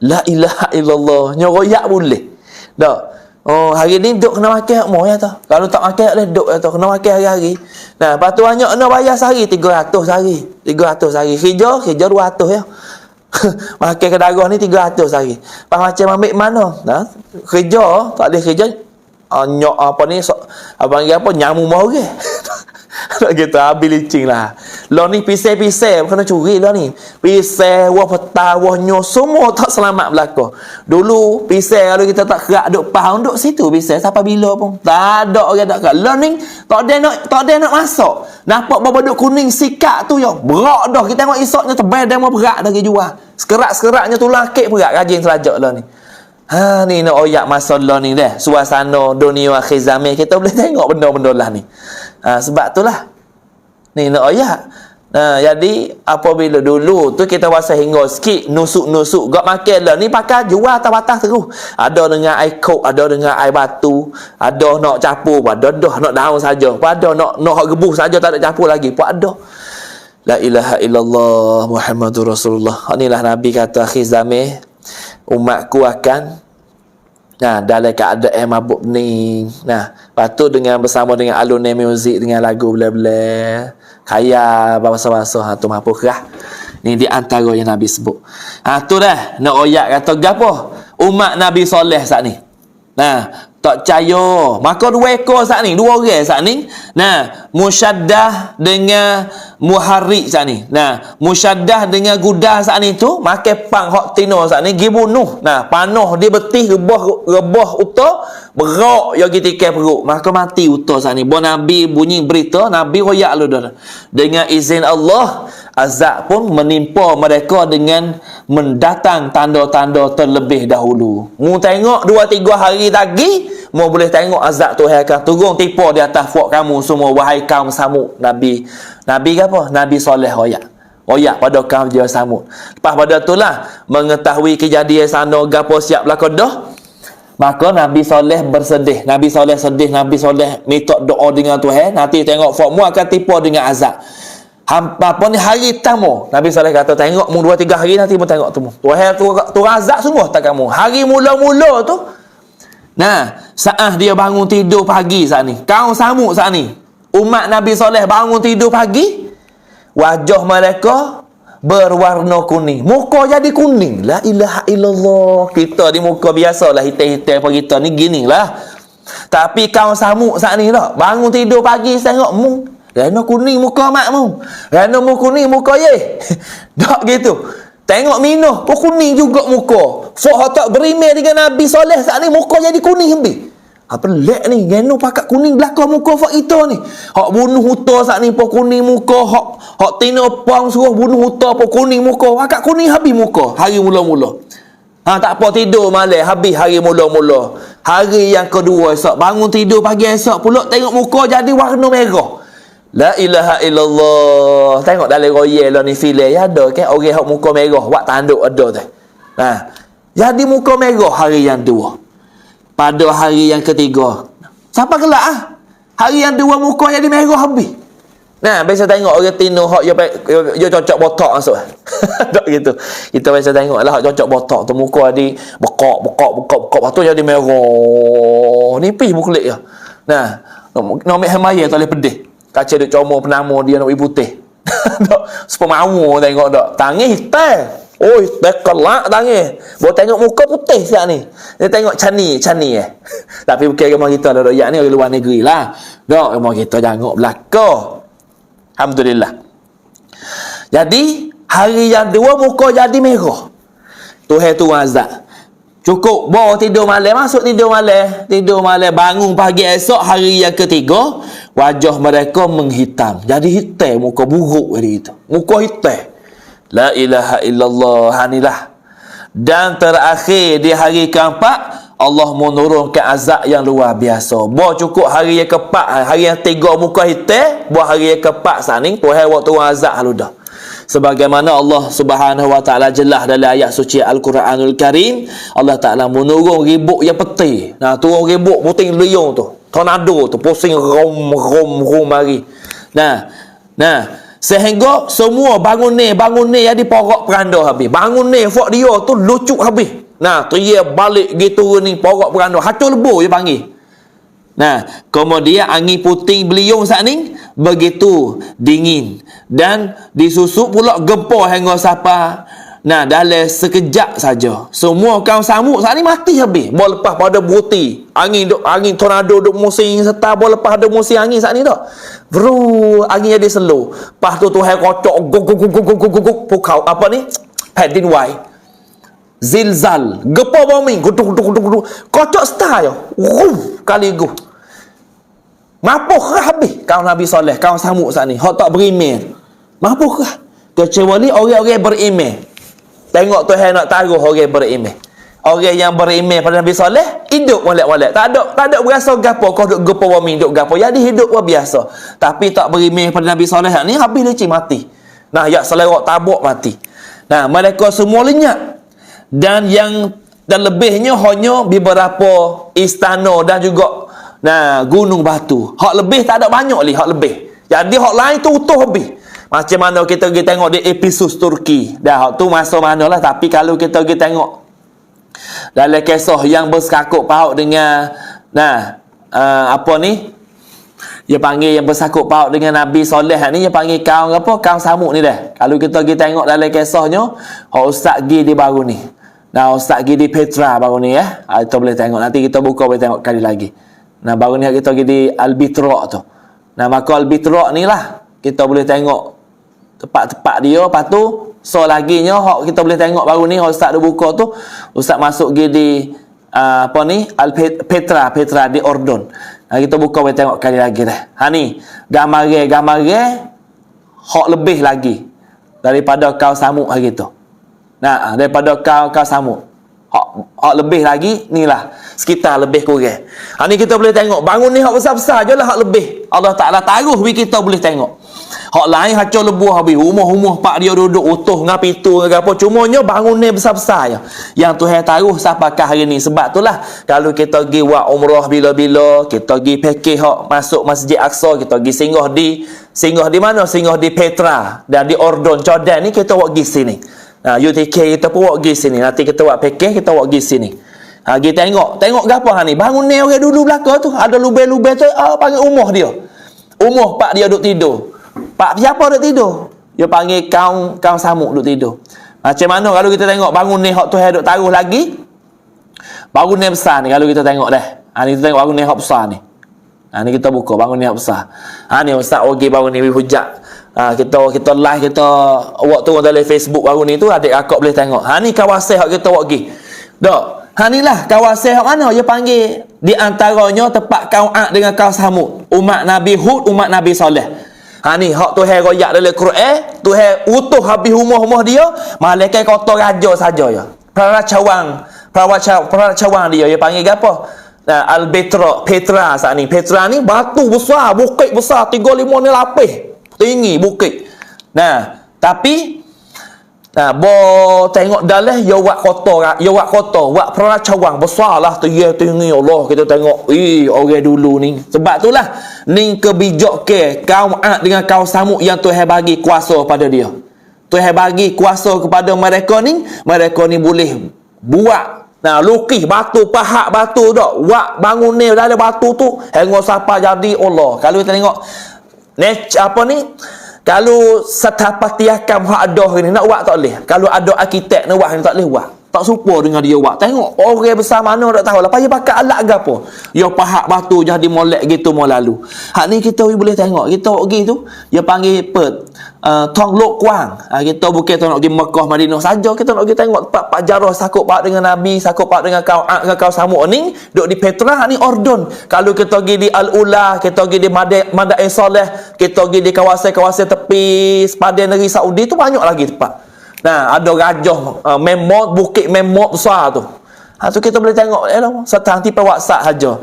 La ilaha illallah. Nyoroyak boleh. Dak. Oh, hari ni duk kena makan mo ya tu. Kalau tak makan boleh duk ya tu. Kena makan hari-hari. Nah, lepas tu banyak kena bayar sehari 300 sehari. 300 sehari. Kerja 200 ya. Makan ke darah ni 300 sehari. Pas macam ambil mana? Nah, kerja tak boleh kerja. Nyok apa ni abang apa nyamu mau ke? Tak kita habis licin lah. Lo ni pisai-pisai kena curi lah ni. Pisai, wah petah, wah nyos, semua tak selamat belaka. Dulu pisai kalau kita tak kerak duk pahang duk situ pisai sampai bila pun. Tak ada orang tak kerak. Lo ni tak ada nak masuk. Nampak bapa duk kuning sikat tu yo. Berak dah. Kita tengok isoknya tebal dah mau berak dah pergi jual. Sekerak-sekeraknya tu lakik berak rajin selajak lo ni. Ni nak oyak masa lo ni dah. Suasana dunia akhir zaman kita boleh tengok benda-benda lah ni. Sebab itulah ni nak oyak. Jadi apabila dulu tu kita rasa hingga sikit nusuk-nusuk gak makan lah ni pakai jual atas batas terus. Ada dengan air kok, ada dengan air batu, ada nak capur, ada dah nak daun saja, ada nak rebus saja tak ada capur lagi, pun ada. La ilaha illallah Muhammadur Rasulullah. Inilah Nabi kata akhir zaman umatku akan dalam keadaan mabuk ni. Lepas tu bersama dengan alunan muzik, dengan lagu bela-bela kaya bahasa-bahasa tu mabuk kerah. Ni di antara yang Nabi sebut. Tu dah nak oyak kata gapo? Umat Nabi soleh saat ni. Tak percaya. Maka 2 ekor saat ni, 2 orang saat ni. Musyaddah dengan muharrik saat ni. Musyaddah dengan gudah saat ni tu makan pang hok tino saat ni gi bunuh. Panah dia betih rebah uta, berak yo ketika perut. Maka mati uta saat ni. Nabi bunyi berita, Nabi royak lu dah. Dengan izin Allah, azab pun menimpa mereka dengan mendatang tanda-tanda terlebih dahulu. Mu tengok 2-3 hari lagi, mu boleh tengok azab Tuhan akan turun tipu di atas fuak kamu semua wahai kaum Samud. Nabi ke apa? Nabi soleh royak pada kaum dia Samud. Lepas pada itulah mengetahui kejadian sana gapo siap belaka dah. Maka Nabi soleh bersedih. Nabi soleh sedih, Nabi soleh minta doa dengan Tuhan. Nanti tengok fuak mu akan tipu dengan azab. Apa ni hari tamu Nabi Saleh kata tengok mu 2-3 hari nanti mu tengok tu Tuhan tu azab sungguh tak kamu hari mula-mula tu. Saat dia bangun tidur pagi saat ni, kaum Samud saat ni, umat Nabi Saleh bangun tidur pagi, wajah mereka berwarna kuning. Muka jadi kuning. La ilaha illallah. Kita di muka biasalah hitam-hitam apa kita ni gini lah. Tapi kau samuk saat ni tak. Bangun tidur pagi tengok mu. Rana kuning muka mak mu. Rana mu kuning muka ye. Tak gitu. Tengok Minoh pun kuning juga muka. Fok tak berimeh dengan Nabi Soleh saat ni muka jadi kuning habis. Apa lek ni geno pakat kuning belakang muka fak kita ni. Hak bunuh huta sat ni pun kuning muka, hak tina pang suruh bunuh huta pun kuning muka. Pakat kuning habis muka hari mula-mula. Tak apa tidur malam habis hari mula-mula. Hari yang kedua esok bangun tidur pagi esok pula tengok muka jadi warna merah. La ilaha illallah. Tengok dalam royal lah ni filem ada kan orang hak muka merah buat tanduk ada tu. Jadi muka merah hari yang dua. Pada hari yang ketiga siapa gelak ah? Hari yang dua muka jadi merah habis. Nah, biasa tengok orang tino hak dia cocok botak masuk. Tak gitu. Kita biasa tengok lah hak cocok botak tu muka di bekak. Lepas tu jadi merah. Nipis muka kulit dia. Nah, nak ambil hamaya tak boleh pedih. Kaca duk comor penama dia nak putih. Tak supaya mau tengok tak. Tangan hitam. Oi, bekalak tangan. Bawa tengok muka putih siap ni. Dia tengok cani Tapi bukan rumah kita dah royak ni orang luar negeri lah. Dak rumah kita jangok belaka. Alhamdulillah. Jadi hari yang dua muka jadi merah. Tuhan tu azab. Cukup bawa tidur malam, masuk tidur malam, bangun pagi esok hari yang ketiga, wajah mereka menghitam. Jadi hitam muka buruk hari itu. Muka hitam. La ilaha illallah. Hanilah. Dan terakhir di hari keempat Allah menurunkan azab yang luar biasa. Bawa cukup hari yang keempat, hari yang tiga muka hitam, bawa hari yang keempat saning Tuhan waktu azab haludah. Sebagaimana Allah Subhanahu wa taala jelas dalam ayat suci Al-Quranul Karim, Allah Taala menurun ribut yang peti. Nah, turun ribut puting beliung tu. Tornado tu pusing rom mari. Nah, sehingga semua bangun ni jadi porak peranda habis. Bangun ni fok dia tu lucuk habis. Nah, dia balik gitu ni porak peranda. Hacur lebu dia panggil. Nah, kemudian angin puting beliung saat ni begitu dingin dan disusuk pula gempa hingga siapa. Nah, dalam sekejap saja semua kaum samuk saat ni mati habis. Bawa lepas pada buti angin tornado duk musim serta bawa lepas ada musim angin saat ni tak. Bro, angin jadi slow. Lepas tu Tuhan kocok guguk pukau apa ni? Hadin wai. Zilzal, gempa bumi, guduk kocok star yo. Kali gu. Mapuh habis kaum Nabi Soleh, kaum samuk saat ni. Hak tak beriman. Mapuh kecuali orang-orang beriman. Tengok Tuhan nak taruh orang beriman. Orang yang beriman pada Nabi Soleh hidup molek-molek. Tak ada berasa gapo kau duk gempa bumi, duk gapo. Jadi hidup biasa. Tapi tak beriman pada Nabi Soleh ni habis leceh mati. Nah, yak selerak tabuk mati. Nah, mereka semua lenyap. Dan lebihnya hanya beberapa istana dan juga gunung batu. Hak lebih tak ada banyak hak lebih. Jadi hak lain tu utuh habis. Macam mana kita pergi tengok di Ephesus Turki. Dah hak tu masa manalah, tapi kalau kita pergi tengok dalam kisah yang bersakut paut dengan apa ni? Dia panggil yang bersakut paut dengan Nabi Soleh ni, dia panggil kaum apa? Kaum samuk ni dah. Kalau kita pergi tengok dalam kisahnya, hak ustaz pergi di baru ni. Nah, ustaz pergi di Petra baru ni ya. Kita boleh tengok, nanti kita buka boleh tengok kali lagi. Nah, baru ni kita pergi di Al-Bitra tu. Nah, maka Al-Bitra ni lah kita boleh tengok tempat-tempat dia. Lepas tu so laginya hak kita boleh tengok baru ni ustaz dah buka tu, ustaz masuk pergi di apa ni Petra di Ordon. Nah, kita buka boleh tengok kali lagi dah. Ni gambar hak lebih lagi daripada kau samuk hari tu. Nah, daripada kau samuk. Hak lebih lagi ni lah sekitar lebih kurang. Ni kita boleh tengok bangun ni hak besar-besar je lah hak lebih. Allah Taala taruh kita boleh tengok. Hak lain hacur lebuh habis. Rumah-rumah pak dia duduk utuh dengan pintu dengan apa. Cumanya bangun ni besar-besar je. Yang Tuhan taruh sampaikan hari ni. Sebab itulah kalau kita pergi buat umrah bila-bila, kita pergi package hak masuk Masjid Aqsa, kita pergi singgah di mana? Singgah di Petra dan di Ordon Jordan ni kita buat pergi sini. UTK kita pun buat pergi sini. Nanti kita buat package, kita buat pergi sini. Kita tengok gapo ni. Bangun ni orang dulu belakang tu ada lubang-lubang tu panggil umur dia. Umur pak dia duduk tidur. Pak siapa duduk tidur? Dia panggil kaum samuk duk tidur. Macam mana kalau kita tengok bangun ni hak Tuhan duk taruh lagi? Bangun ni besar ni kalau kita tengok dah. Ni kita tengok bangun ni hak besar ni. Ni kita buka bangun ni hak besar. Ni Ustaz okey bangun ni hujat. Kita live, kita awak turun dalam Facebook bangun ni tu, adik akak boleh tengok. Ni kawasan hak kita buat pergi. Dak. Ni lah kawasan hak mana? Dia panggil di antaranya tempat kaum Ad dengan kaum Samud. Umat Nabi Hud, umat Nabi Saleh. Ni hak Tuhan royak dalam Quran, Tuhan utuh habis rumah-rumah dia, malaikat kotor raja saja ya. Peracawang dia panggil apa? Petra saat ni. Petra ni batu besar, bukit besar 3-5 ni lapis. Tinggi bukit. Tapi bo tengok dalam ya wak kotor, wak peracawang besarlah tinggi Allah. Kita tengok orang dulu ni. Sebab itulah ni kebijak ke kaum Ad dengan kaum Samud yang Tuhan bagi kuasa pada dia. Tuhan bagi kuasa kepada mereka ni boleh buat lukis batu, pahat batu dak. Wak bangun ni dalam batu tu hingga siapa jadi Allah. Kalau kita tengok kalau setapatiakan hak ada ni nak buat tak boleh. Kalau ada arkitek nak buat ni tak boleh buat. Tak serupa dengan dia buat. Tengok orang besar mana tak tahu lah. Payah pakai alat ke apa. Ya pahat batu jadi molek gitu mau lalu. Hak ni kita boleh tengok. Kita pergi tu dia panggil Tong Lok Kuang. Kita bukan nak pergi Mekah Madinah saja, kita nak pergi tengok tempat Pak Jarrah sakut pak dengan Nabi, sakut pak dengan kaum Ad dengan kaum Samud ni duk di Petra ni Ordon. Kalau kita pergi di Al-Ula, kita pergi di Madain Saleh, kita pergi di kawasan-kawasan tepi sepadan negeri Saudi tu banyak lagi tempat. Ada gajah Memot, bukit Memot besar tu. Tu kita boleh tengok setang tipe WhatsApp saja.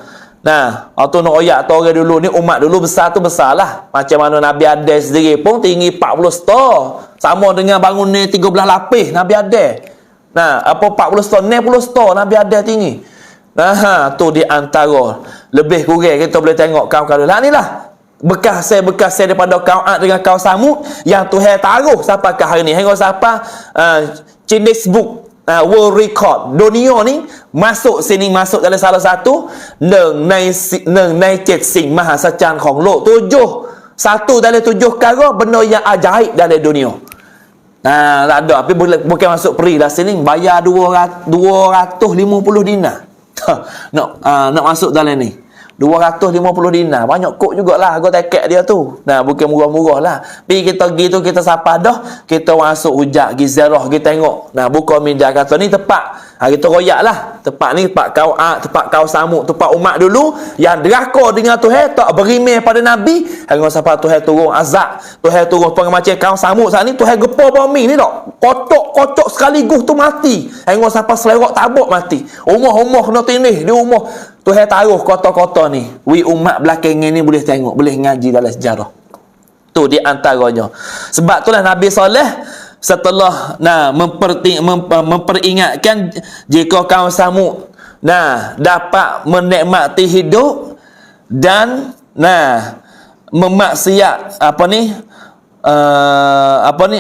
Waktu nak oyak tu orang dulu ni, umat dulu besar tu besar lah. Macam mana Nabi Adam sendiri pun tinggi 40 stor. Sama dengan bangun ni 13 lapis Nabi Adam. 40 stor, 60 stor Nabi Adam tinggi. Tu di antara lebih kurang kita boleh tengok kaum-kaum ni lah. Bekas daripada kaum Ad dengan kaum Samud yang Tuhan taruh sampai ke hari ni. Hingga sampai Guinness Book World Record dunia ni masuk dalam salah satu nai chet sing mahasachanของโลก satu dalam 7 perkara benda yang ajaib dalam dunia. Tak ada tapi bukan masuk free lah sini, bayar 250 dinar nak masuk dalam ni. 250 dinar banyak kok jugalah harga tiket dia tu. Bukan murah-murah lah. Pergi kita pergi tu, kita sapa dah, kita masuk hujat pergi ziarah, kita tengok. Buka media kata ni tempat kita royak lah. Tempat ni tempat kaum Ad, tempat kaum Samud, tempat umat dulu yang deraka dengan Tuhan, tak berimeh pada Nabi. Hingga sampai Tuhan turun azab, Tuhan turun macam kaum Samud saat ni, Tuhan gepa bumi ni tak. Kotok sekaligus tu mati. Hingga sampai selerak tabuk mati. Rumah-rumah kena tindih di rumah. Tuhan taruh kota-kota ni. Umat belakang ni boleh tengok, boleh ngaji dalam sejarah. Tu di antaranya. Sebab itulah Nabi Saleh setelah memperingatkan jika kaum Samud dapat menikmati hidup dan memaksiat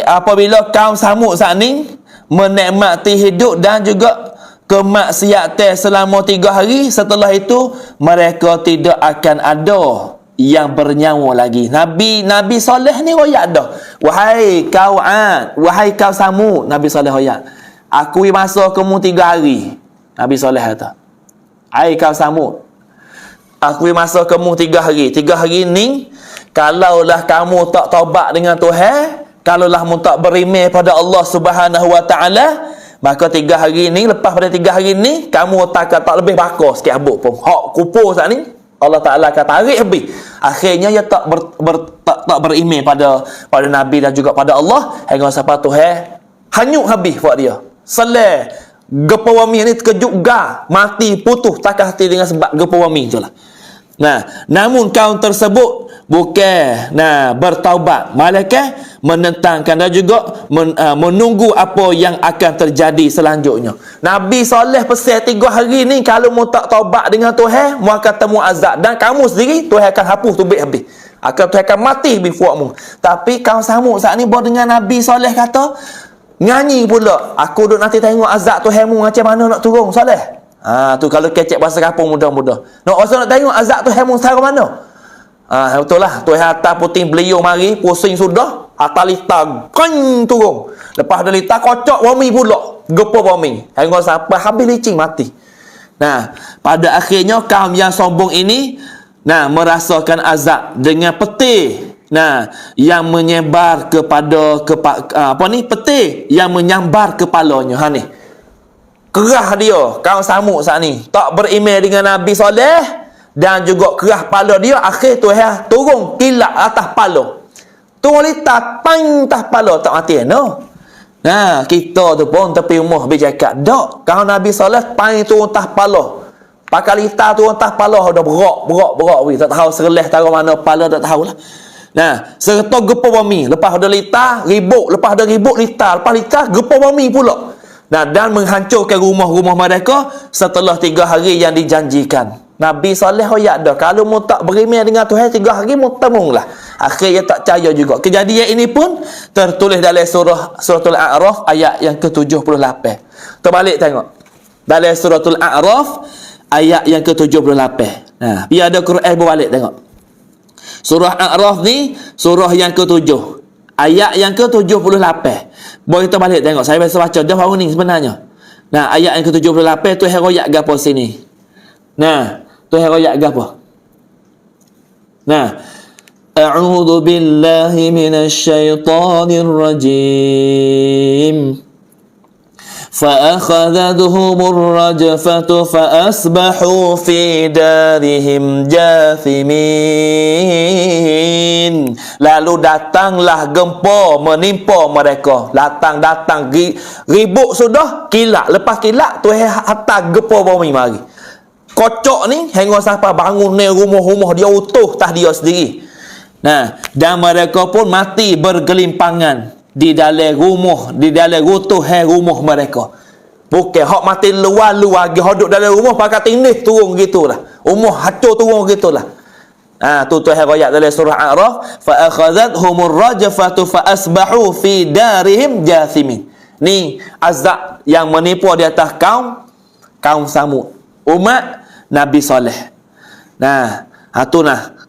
apabila kaum Samud saat ni menikmati hidup dan juga kemaksiatan selama 3 hari, setelah itu mereka tidak akan ada yang bernyawa lagi. Nabi Saleh ni royak dah. Wahai kaum Ad, wahai kaum Samud, Nabi Saleh royak. Aku masa kamu 3 hari. Nabi Saleh kata. Hai kaum Samud, aku masa kamu 3 hari. 3 hari ni kalaulah kamu tak taubat dengan Tuhan, kalaulah kamu tak berimeh pada Allah Subhanahu wa taala, maka 3 hari ni, lepas pada 3 hari ni kamu tak lebih bakar sikit habuk pun. Hak kupur saat ni Allah Taala akan tarik habis. Akhirnya dia tak beriman pada Nabi dan juga pada Allah, hingga sampai Tuhan hanyut habis buat dia. Selai gempa bumi ni terkejut mati putus takah hati dengan sebab gempa bumi itulah. Namun kaum tersebut bukan bertaubat, malaikat menentangkan dan juga menunggu apa yang akan terjadi selanjutnya. Nabi Saleh pesan 3 hari ni kalau mu tak taubat dengan Tuhan, mu akan temu azab, dan kamu sendiri Tuhan akan hapus tubik habis. Tuhan akan mati habis buatmu. Tapi kaum Samud saat ni dengan Nabi Saleh kata nyanyi pula, aku duk nanti tengok azab Tuhanmu macam mana nak turun Saleh. Tu kalau kecek bahasa kampung mudah-mudah. Nak tengok azab Tuhanmu secara mana? Betul lah. Tuhan hantar puting beliau mari, pusing sudah. Atas lita kan turun. Lepas ada lita kocok bumi pula. Gepa bumi. Hingga sampai habis licin mati. Nah, pada akhirnya kaum yang sombong ini merasakan azab dengan peti. Yang menyebar kepada peti yang menyambar kepalanya. Ni. Kerah dia, kaum Samud saat ni tak beriman dengan Nabi Saleh dan juga kerah pala dia akhir tu turun kilat atas pala. Turun litat pang atas pala tak mati no. Kita tu pun tepi rumah bercakap dak kaum Nabi Saleh pang turun atas pala. Pakai litar turun atas pala dah berak we tak tahu sereleh taruh mana pala tak tahulah. Serta gepa bumi. Lepas ada litar, ribut. Lepas ada ribut, litar. Lepas litar, gepa bumi pula. Dan menghancurkan rumah-rumah mereka setelah 3 hari yang dijanjikan. Nabi Saleh hoyak dah. Kalau mu tak beriman dengan Tuhan 3 hari, mu temunglah. Akhirnya tak percaya juga. Kejadian ini pun tertulis dalam suratul A'raf ayat yang ke-78. Terbalik tengok. Dalam suratul A'raf ayat yang ke-78. Biar ada Quran berbalik tengok. Surah A'raf ni surah yang ke-7, ayat yang ke-78. Boleh kita balik tengok. Saya biasa baca dah baru ni sebenarnya. Ayat yang ke-78 tu heroyak gapo sini. Tu heroyak gapo. A'udzu billahi minasy rajim. فأخذتهم الرجفة فأصبحوا في دارهم جاثمين. Lalu datanglah gempa menimpa mereka. Datang ribut sudah, kilat. Lepas kilat tu hantar gempa bumi mari. Kocok ni hingga sampai bangun ni rumah-rumah dia utuh tah dia sendiri. Dan mereka pun mati bergelimpangan di dalam rumah, di dalam rutuhan rumah mereka. Bukan hak mati luar-luar lagi, hak duduk dalam rumah pakai tindih turun gitulah. Rumah hancur turun gitulah. Tu ayat dalam surah A'raf, fa akhadhathumur rajfatu fa asbahu fi darihim jathimin. Ni azab yang menipu di atas kaum Samud, umat Nabi Saleh. Tu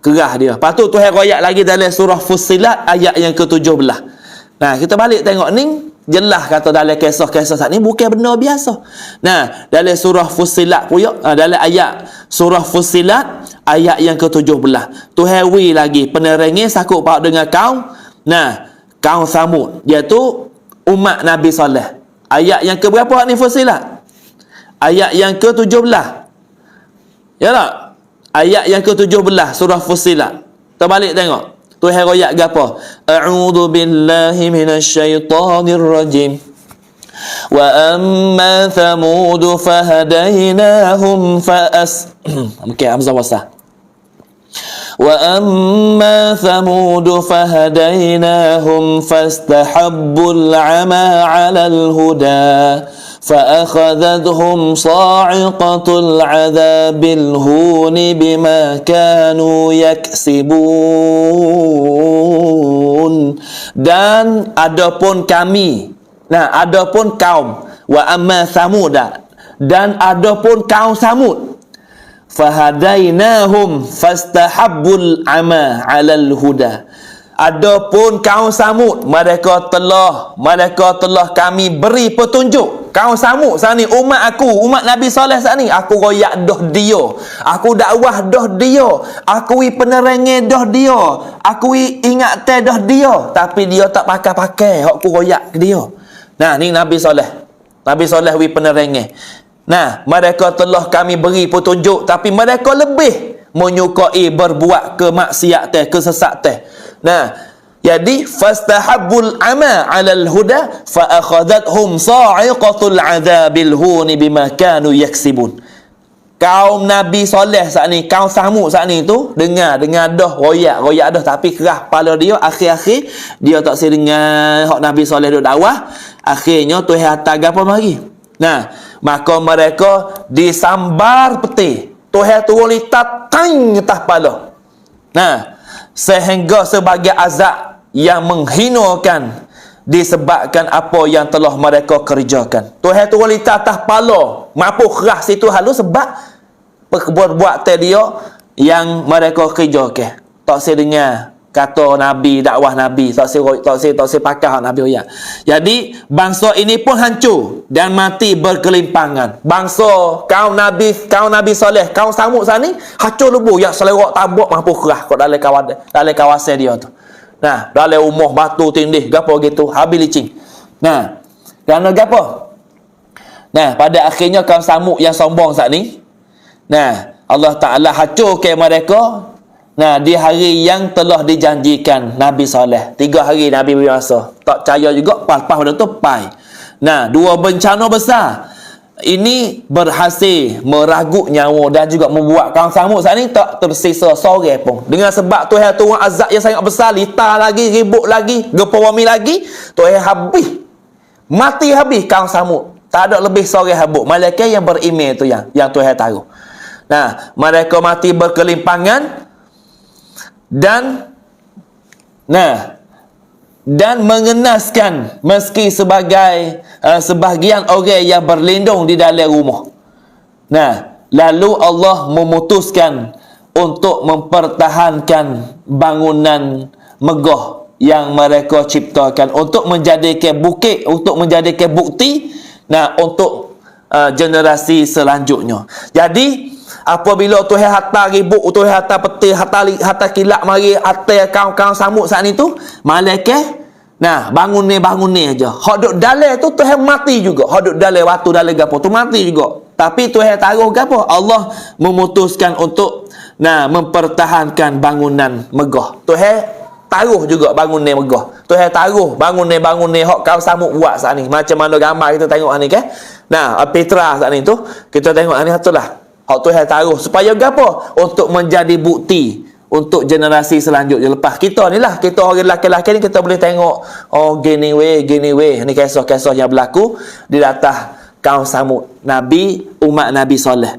kerah dia. Lepas tu ayat lagi dalam surah Fussilat ayat yang ke-17. Kita balik tengok ni jelas kata dalam kisah-kisah saat ni bukan benda biasa. Dalam surah Fussilat pula, dalam ayat surah Fussilat ayat yang ke-17. Tuhan wi lagi penerangi sakut pak dengan kaum Samud. Dia tu umat Nabi Saleh. Ayat yang ke berapa ni Fussilat? Ayat yang ke-17. Ya tak? Ayat yang ke-17 surah Fussilat. Terbalik tengok. Tuhan royak gapo? A'udzu billahi minasyaitonir rajim. Wa amma thamud fahadainahum Okey, hamzah wasah. Wa amma thamud fahadainahum fastahabbul 'ama 'alal huda فأخذتهم صاعقة العذاب الهون بما كانوا يكسبون. Dan adapun kami, adapun kaum wa amma Samud, dan adapun kaum Samud, fahadainahum fastahabbul ama 'alal huda. Adapun kaum Samud, mereka telah kami beri petunjuk. Kaum Samud saat ni, umat aku, umat Nabi Saleh saat ni, aku royak dah dia, aku dakwah dah dia, aku penerangi dah dia, aku ingat dah dia, tapi dia tak pakai aku royak dia. Ni Nabi Saleh penerangi. Mereka telah kami beri petunjuk, tapi mereka lebih menyukai berbuat kemaksiatan, kesesatan. Jadi fastahabbul ama 'alal huda fa akhadhathum sa'iqatul 'adzabil huni bima kanu yaksibun. Kaum Nabi Saleh saat ni, kaum Samud saat ni tu dengar dah royak dah, tapi kerah kepala dia akhir-akhir dia tak sedengar hak Nabi Saleh duk dakwah. Akhirnya Tuhan hantar gapo mari. Maka mereka disambar peti. Tuhan turun litat tang atas kepala. Sehingga sebagai azab yang menghinakan disebabkan apa yang telah mereka kerjakan. Tuhan turun litat atas kepala, mampu keras situ halus sebab perbuatan dia yang mereka kerjakan. Tak sedengar kata Nabi, dakwah Nabi, tak si pakar Nabi royak. Jadi bangsa ini pun hancur dan mati berkelimpangan. Bangsa kaum Nabi Soleh, kaum Samud sana ni hancur lebu, ya selerak tabuk mampu kerah kat dalam kawasan dia tu. Nah, dalam rumah batu tindih gapo gitu, habis licin. Nah, kerana gapo? Nah, pada akhirnya kaum Samud yang sombong saat ni, nah, Allah Ta'ala hancurkan mereka. Nah, di hari yang telah dijanjikan Nabi Saleh. 3 hari Nabi bermasa. Tak percaya juga, pas pada tu pai. Nah, 2 bencana besar. Ini berhasil meragut nyawa dan juga membuat kaum Samud saat ni tak tersisa seorang pun. Dengan sebab Tuhan turun azab yang sangat besar, lita lagi, ribut lagi, gempa bumi lagi, Tuhan habis. Mati habis kaum Samud. Tak ada lebih seorang habuk. Malaikat yang beriman tu yang Tuhan taruh. Nah, mereka mati berkelimpangan dan mengenaskan meski sebagai sebahagian orang yang berlindung di dalam rumah. Nah, lalu Allah memutuskan untuk mempertahankan bangunan megah yang mereka ciptakan untuk menjadikan bukit, untuk menjadikan bukti, nah, untuk generasi selanjutnya. Jadi apabila Tuhan hantar ribut, Tuhan hantar peti, hantar kilat mari atas kaum-kaum Samud saat ni tu, malaikat bangun ni aja. Hak duk dalam tu Tuhan mati juga. Hak duk dalam waktu dalam gapo tu mati juga. Tapi Tuhan taruh gapo? Allah memutuskan untuk mempertahankan bangunan megah. Tuhan taruh juga bangunan megah. Tuhan taruh bangunan hak kaum Samud buat saat ni. Macam mana gambar kita tengok ni kan? Nah, Petra saat ni tu kita tengok ni itulah. Hak Tuhan taruh supaya gapo? Untuk menjadi bukti untuk generasi selanjutnya. Lepas kita ni lah, kita orang lelaki-lelaki ni kita boleh tengok, oh gini weh, ni kisah-kisah yang berlaku di atas kaum Samud, umat Nabi Soleh.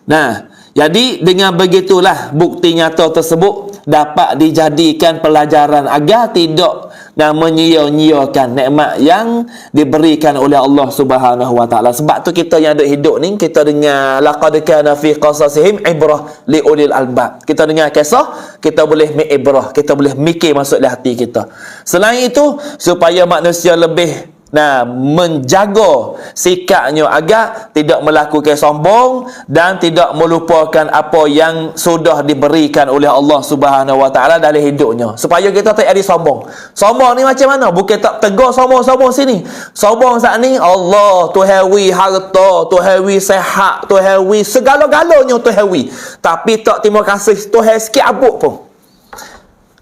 Nah, jadi dengan begitulah bukti nyata tersebut dapat dijadikan pelajaran agar tidak menyia-nyiakan nikmat yang diberikan oleh Allah Subhanahu wa taala. Sebab tu kita yang hidup ni, kita dengar laqad kana fi qasasihim ibrah li ulil albab. Kita dengar kisah, kita boleh ibrah, kita boleh mikir masuk dalam hati kita. Selain itu, supaya manusia lebih menjaga sikapnya agar tidak melakukan sombong dan tidak melupakan apa yang sudah diberikan oleh Allah Subhanahu wa taala dalam hidupnya. Supaya kita tak ada sombong. Sombong ni macam mana? Bukan tak tegur sombong-sombong sini. Sombong saat ni Allah, Tuhan wi harta, Tuhan wi sihat, Tuhan wi segala-galanya Tuhan wi. Tapi tak terima kasih Tuhan sikit abuk pun.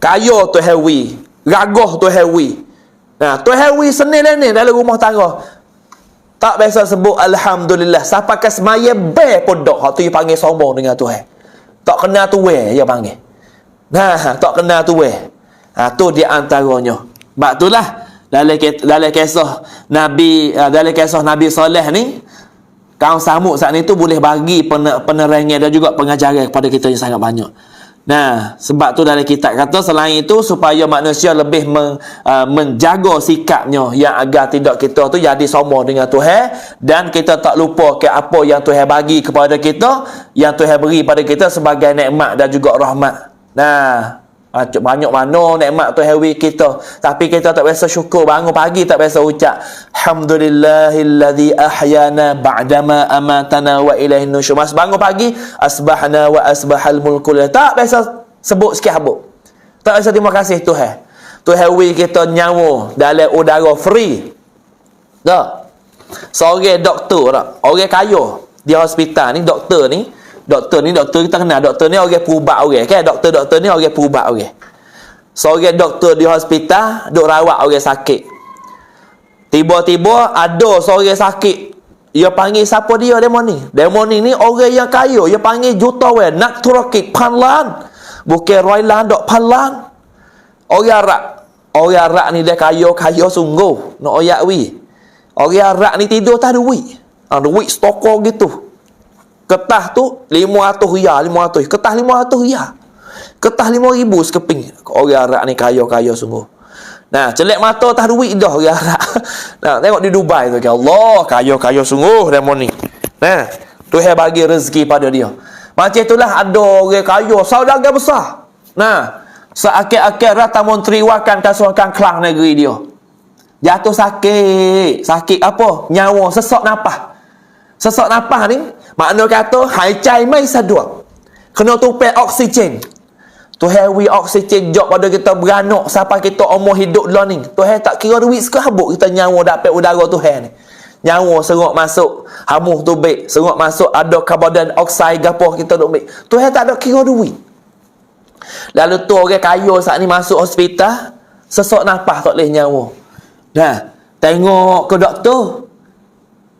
Kaya Tuhan wi, gagah Tuhan wi. Nah, Tuhan wi senil-senil dalam rumah tangga. Tak biasa sebut alhamdulillah. Sampai ke semaya be pun dok. Hak tu dia panggil sombong dengan Tuhan. Tak kenal tuwe dia panggil. Nah, tak kenal tuwe. Tu di antaranya. Sebab itulah dalam kisah Nabi Soleh ni, kaum Samud saat ni tu boleh bagi penerangan dan juga pengajaran kepada kita yang sangat banyak. Nah, sebab tu dalam kitab kata selain itu supaya manusia lebih menjaga sikapnya yang agar tidak kita tu jadi sombong dengan Tuhan dan kita tak lupa ke apa yang Tuhan bagi kepada kita, yang Tuhan beri pada kita sebagai nikmat dan juga rahmat. Nah, banyak mana nikmat Tuhan beri kita, tapi kita tak biasa syukur. Bangun pagi tak biasa ucap alhamdulillahillazi ahyana ba'dama amatana wa ilaihin nusyur. Mas bangun pagi asbahna wa asbahal mulku. Tak biasa sebut sikit habuk. Tak biasa terima kasih Tuhan. Tuhan beri kita nyawa dalam udara free. Tak. Seorang doktor tak, orang kaya di hospital ni, doktor kita kenal. Doktor ni orang perubat orang kan. Doktor ni orang perubat orang. Seorang doktor di hospital duk rawat orang sakit. Tiba-tiba ada seorang sakit. Dia panggil siapa dia demo ni? Demo ni orang yang kaya. Dia panggil juta weh. Nak turakit panlan. Bukan roilan dok panlan. Orang Arab ni dia kaya sungguh. Nak oyak wi. Orang Arab ni tidur tak ada duit. Duit stoko gitu. Ketah tu 500 riyal, 500. Ketah 500 riyal. Ketah 5,000 sekeping. Orang Arab ni kaya sungguh. Nah, celek mata tak duit dah orang Arab. Nah, tengok di Dubai tu, Allah, kaya sungguh demo ni. Nah, Tuhan bagi rezeki pada dia. Macam itulah ada orang kaya, saudagar besar. Nah, Seakhir-akhir tamun teriwakan kasuakan kelang negeri dia. Jatuh sakit. Sakit apa? Nyawa, sesak nafas. Sesak nafas ni, makna kata, hai cai mai sadua. Kena tumpah oksigen. Tuhan wi oksigen jok pada kita beranak sampai kita umur hidup lah ni. Tuhan tak kira duit sekabut kita nyawa dapat udara Tuhan ni. Nyawa serok masuk, hamuh tu baik. Serok masuk ada karbon dioksida gapo kita duk baik. Tuhan tak ada kira duit. Lalu tu orang kaya saat ni masuk hospital, sesak nafas tak boleh nyawa. Nah, tengok ke doktor.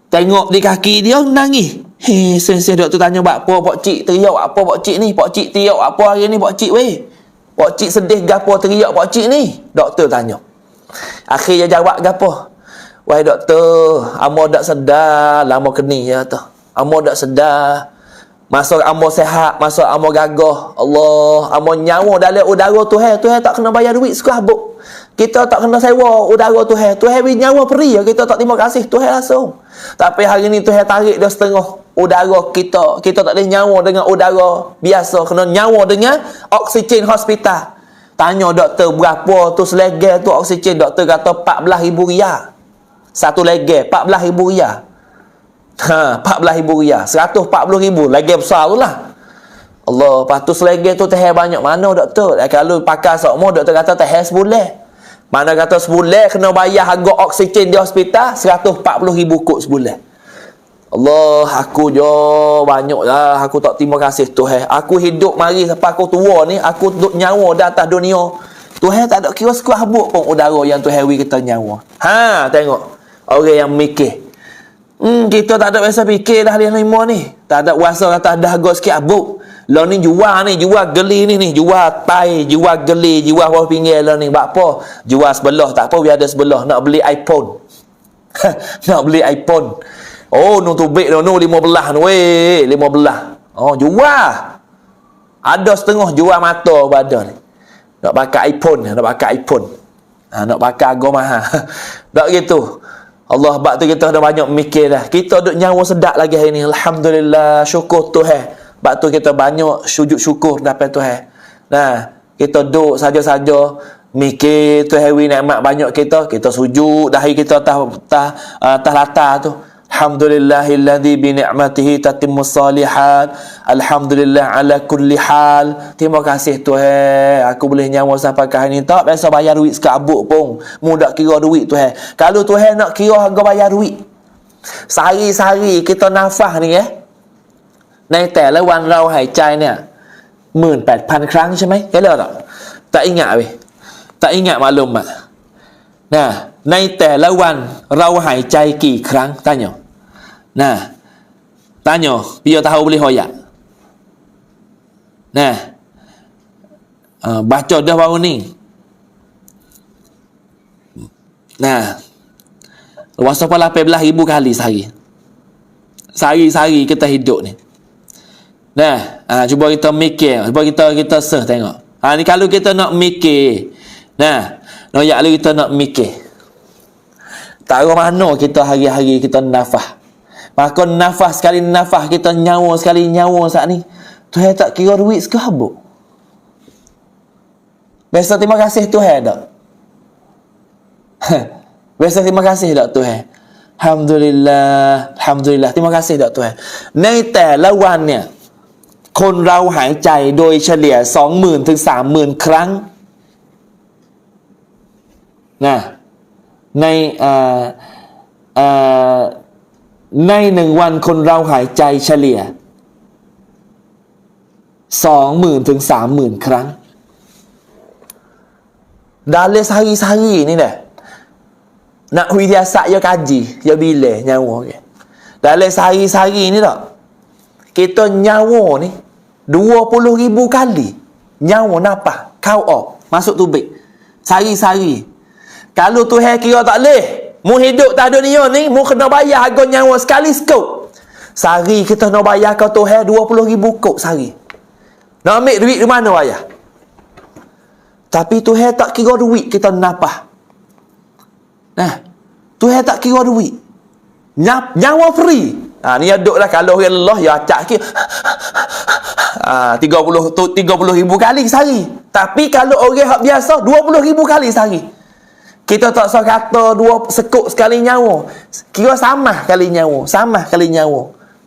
Tengok di kaki dia nangis. Hei, sen doktor tanya apa pak cik teriak apa pak cik ni? Pak cik teriak apa hari ni pak cik weh? Pak cik sedih gapo teriak pak cik ni? Doktor tanya. Akhirnya jawab gapo? Wahai doktor, amo dak sedar lama keni ya tu. Amo dak sedar. Masa amo sehat, masa amo gagah. Allah, amo nyawa dalam udara Tuhan. Tuhan tak kena bayar duit sekabut. Kita tak kena sewa udara Tuhan. Tuhan beri nyawa free. Kita tak terima kasih Tuhan langsung. Tapi hari ni Tuhan tarik dah setengah udara kita. Kita tak boleh nyawa dengan udara biasa. Kena nyawa dengan oksigen hospital. Tanya doktor berapa tu selegel tu oksigen. Doktor kata 14,000 riyal. Satu legel 14,000 riyal. 14,000 riyal. 140,000. Legel besar tu lah. Allah, lepas tu selegel tu teh banyak mana doktor? Kalau pakai sokmo doktor kata teh sebulan. Mana kata sebulan kena bayar harga oksigen di hospital 140,000 kod sebulan. Allah, aku je banyak lah. Aku tak terima kasih Tuhan. Aku hidup mari sampai aku tua ni, aku duduk nyawa di atas dunia. Tuhan tak ada kira sekuat habuk pun udara yang Tuhan beri kita nyawa. Tengok. Orang yang mikir. Kita tak ada biasa fikir dah dia lima ni. Tak ada kuasa kata dah harga sikit habuk. Lo ni jual geli ni, jual tai, jual geli, jual bawah pinggir lo ni. Buat apa? Jual sebelah, tak apa biar ada sebelah. Nak beli iPhone. Nak beli iPhone. Oh, nu tu beg nu 15 nu weh, 15. Oh, jual. Ada setengah jual mata badan ni. Nak pakai iPhone, nak pakai harga mahal. Tak gitu. Allah, bab tu kita dah banyak mikir dah. Kita duk nyawa sedap lagi hari ni. Alhamdulillah, syukur Tuhan. Bab tu kita banyak sujud syukur dapat Tuhan. Nah, kita duk saja-saja mikir Tuhan wi nikmat banyak kita sujud dahi kita atas latar tu. Alhamdulillahilladzi bi ni'matihi tatimmus salihat. Alhamdulillah ala kulli hal. Terima kasih Tuhan, aku boleh nyawa sampai ke hari ni. Tak biasa bayar duit sekabut pun. Mudah kira duit Tuhan. Kalau Tuhan nak kira harga bayar duit, sehari-sehari kita nafas ni ในแต่ละวันเราหายใจเนี่ย 18,000 ครั้งใช่ไหมเห็นแล้วหรอ tak ingat weh tak ingat maklum mak. Nah, ในแต่ละวันเราหายใจกี่ครั้ง tanya. Nah, tanya biar tahu boleh hoyak. Nah, baca dah baru ni. Nah, wasapa 18,000 kali sehari. Sehari-sehari kita hidup ni. Nah, cuba kita mikir, cuba kita search tengok. Ni kalau kita nak mikir. Nah, noyak lu kita nak mikir. Taruh mana kita hari-hari kita nafas. Maka nafas sekali nafas kita nyawa sekali nyawa saat ni. Tuhan tak kira duit sekabut. Biasa terima kasih Tuhan tak? Biasa terima kasih tak Tuhan? Alhamdulillah, alhamdulillah. Terima kasih tak Tuhan? ในแต่ละวันเนี่ย คนเราหายใจโดยเฉลี่ย 20,000 ถึง 30,000 ครั้งนะใน1 วันคนเราหายใจเฉลี่ย 20,000 ถึง 30,000 ครั้ง dalam sehari-sehari ni dah nak widyasat ya kaji ya bila nyawa ke. Dalam sehari-sehari ni tak, kita nyawa ni 20,000 kali nyawa napas kau masuk tubik sehari-sehari. Kalau Tuhan kira tak leh mu hidup tak ada dunia ni, mu kena bayar harga nyawa sekali sekop. Sehari kita nak bayar kau Tuhan 20,000 kop sehari. Nak ambil duit di mana bayar? Tapi Tuhan tak kira duit kita napas. Nah, Tuhan tak kira duit. Nyawa free. Ni aduk lah kalau orang lelah ya acak sikit. 30,000 kali sehari. Tapi kalau orang hak biasa 20,000 kali sehari. Kita tak usah kata 2 sekuk sekali nyawa. Kira sama kali nyawa.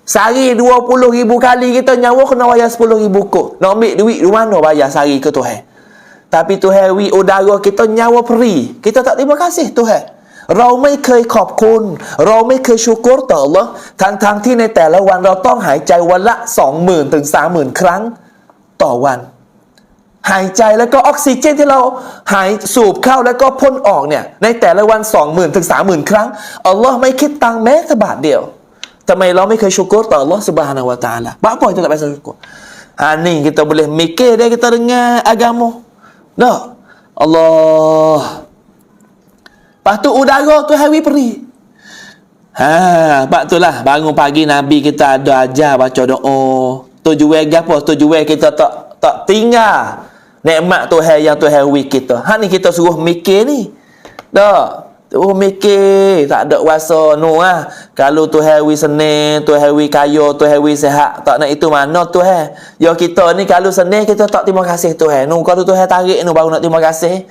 Sehari 20,000 kali kita nyawa kena bayar 10,000 kok. Nak ambil duit di mana bayar sehari ke Tuhan? Tapi Tuhan wi udara kita nyawa free. Kita tak terima kasih Tuhan. เราไม่เคยขอบคุณเราไม่เคยชูกรต่อ Allah ทั้งที่ในแต่ละวันเราต้องหายใจวันละ 20,000 ถึง 30,000 ครั้งต่อวัน หายใจแล้วก็ออกซิเจนที่เราหายสูบเข้าแล้วก็พ่นออกเนี่ยในแต่ละวัน 20,000 ถึง 30,000 ครั้ง Allah ไม่คิดตังค์แม้แต่บาทเดียวทำไมเราไม่เคยชูกรต่อ Allah Subhanahu Wa Taala? Apa kita tak biasa syukur? Ni kita boleh mikir dia kita dengar agama. Tak? Allah. Lepas tu udara tu hari peri. Sebab tu lah bangun pagi Nabi kita ada ajar baca doa. Tujuan apa? Tujuan kita tak tinggal nikmat Tuhan yang Tuhan wi kita. Ni kita suruh mikir ni. Tak? Mikir tak ada kuasa kalau Tuhan wi senang, Tuhan wi kaya, Tuhan wi sihat, tak nak itu mana Tuhan. Ya kita ni kalau senang kita tak terima kasih Tuhan. Kalau Tuhan tarik baru nak terima kasih.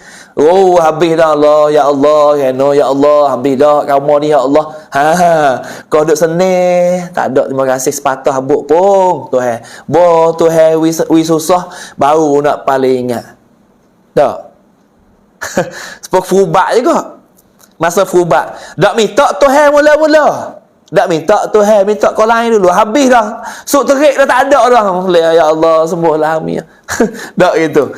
Habis dah Allah, ya Allah, ya Allah, habis dah kamu ni ya Allah. Kau duk senang, tak ada terima kasih sepatah habuk pun Tuhan. Tuhan wi susah baru nak paling ingat. Tak? Sebab fubat juga. Masa fubat tak minta Tuhan mula-mula. Tak minta Tuhan, minta kau lain dulu. Habis dah. Suk terik dah tak ada dah. Ya Allah, sembuhlah kami. Tak gitu.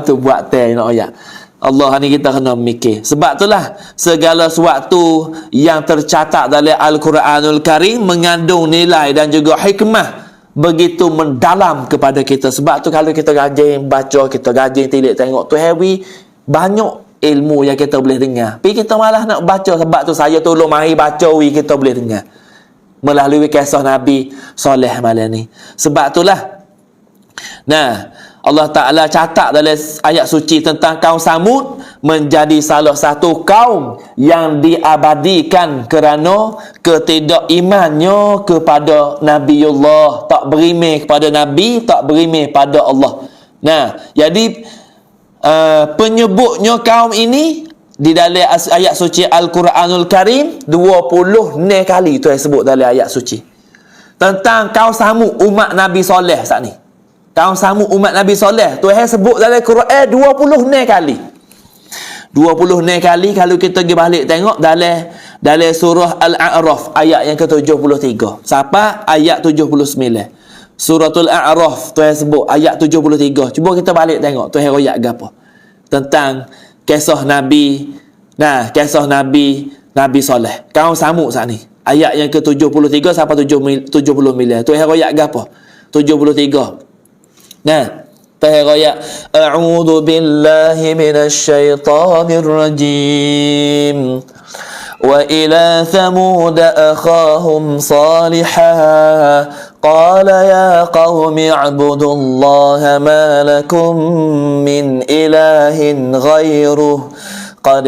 Tu buat teh nak ayat. Allah ni kita kena mikir. Sebab itulah segala sesuatu yang tercatat dalam Al-Quranul Karim mengandung nilai dan juga hikmah begitu mendalam kepada kita. Sebab tu kalau kita rajin baca, kita rajin tilik tengok Tuhan wi banyak ilmu yang kita boleh dengar. Tapi kita malah nak baca. Sebab tu saya tolong mari baca kita boleh dengar melalui kisah Nabi Soleh malam ni. Sebab itulah Allah Ta'ala catat dalam ayat suci tentang kaum Samud menjadi salah satu kaum yang diabadikan kerana ketidakimannya kepada Nabiullah. Tak berimeh kepada Nabi, tak berimeh pada Allah. Jadi penyebutnya kaum ini di dalam ayat suci Al-Quranul Karim 20 kali tu yang sebut dalam ayat suci tentang kaum Samud umat Nabi Soleh saat ni. Kaum Samud umat Nabi Soleh tu yang sebut dalam Quran 20 kali. 20 kali kalau kita pergi balik tengok dalam surah Al-A'raf ayat yang ke-73 sampai ayat 79. Suratul A'raf Tuhan sebut ayat 73. Cuba kita balik tengok Tuhan royak apa tentang kisah Nabi. Kisah Nabi Soleh kaum Samud saat ni ayat yang ke-73 sampai 79. Tuhan royak apa? 73. Tuhan royak a'udzu billahi minasy syaithanir rajim. وإلى ثمود أخاهم صالحا قال يا قوم اعبدوا الله ما لكم من إله غيره قد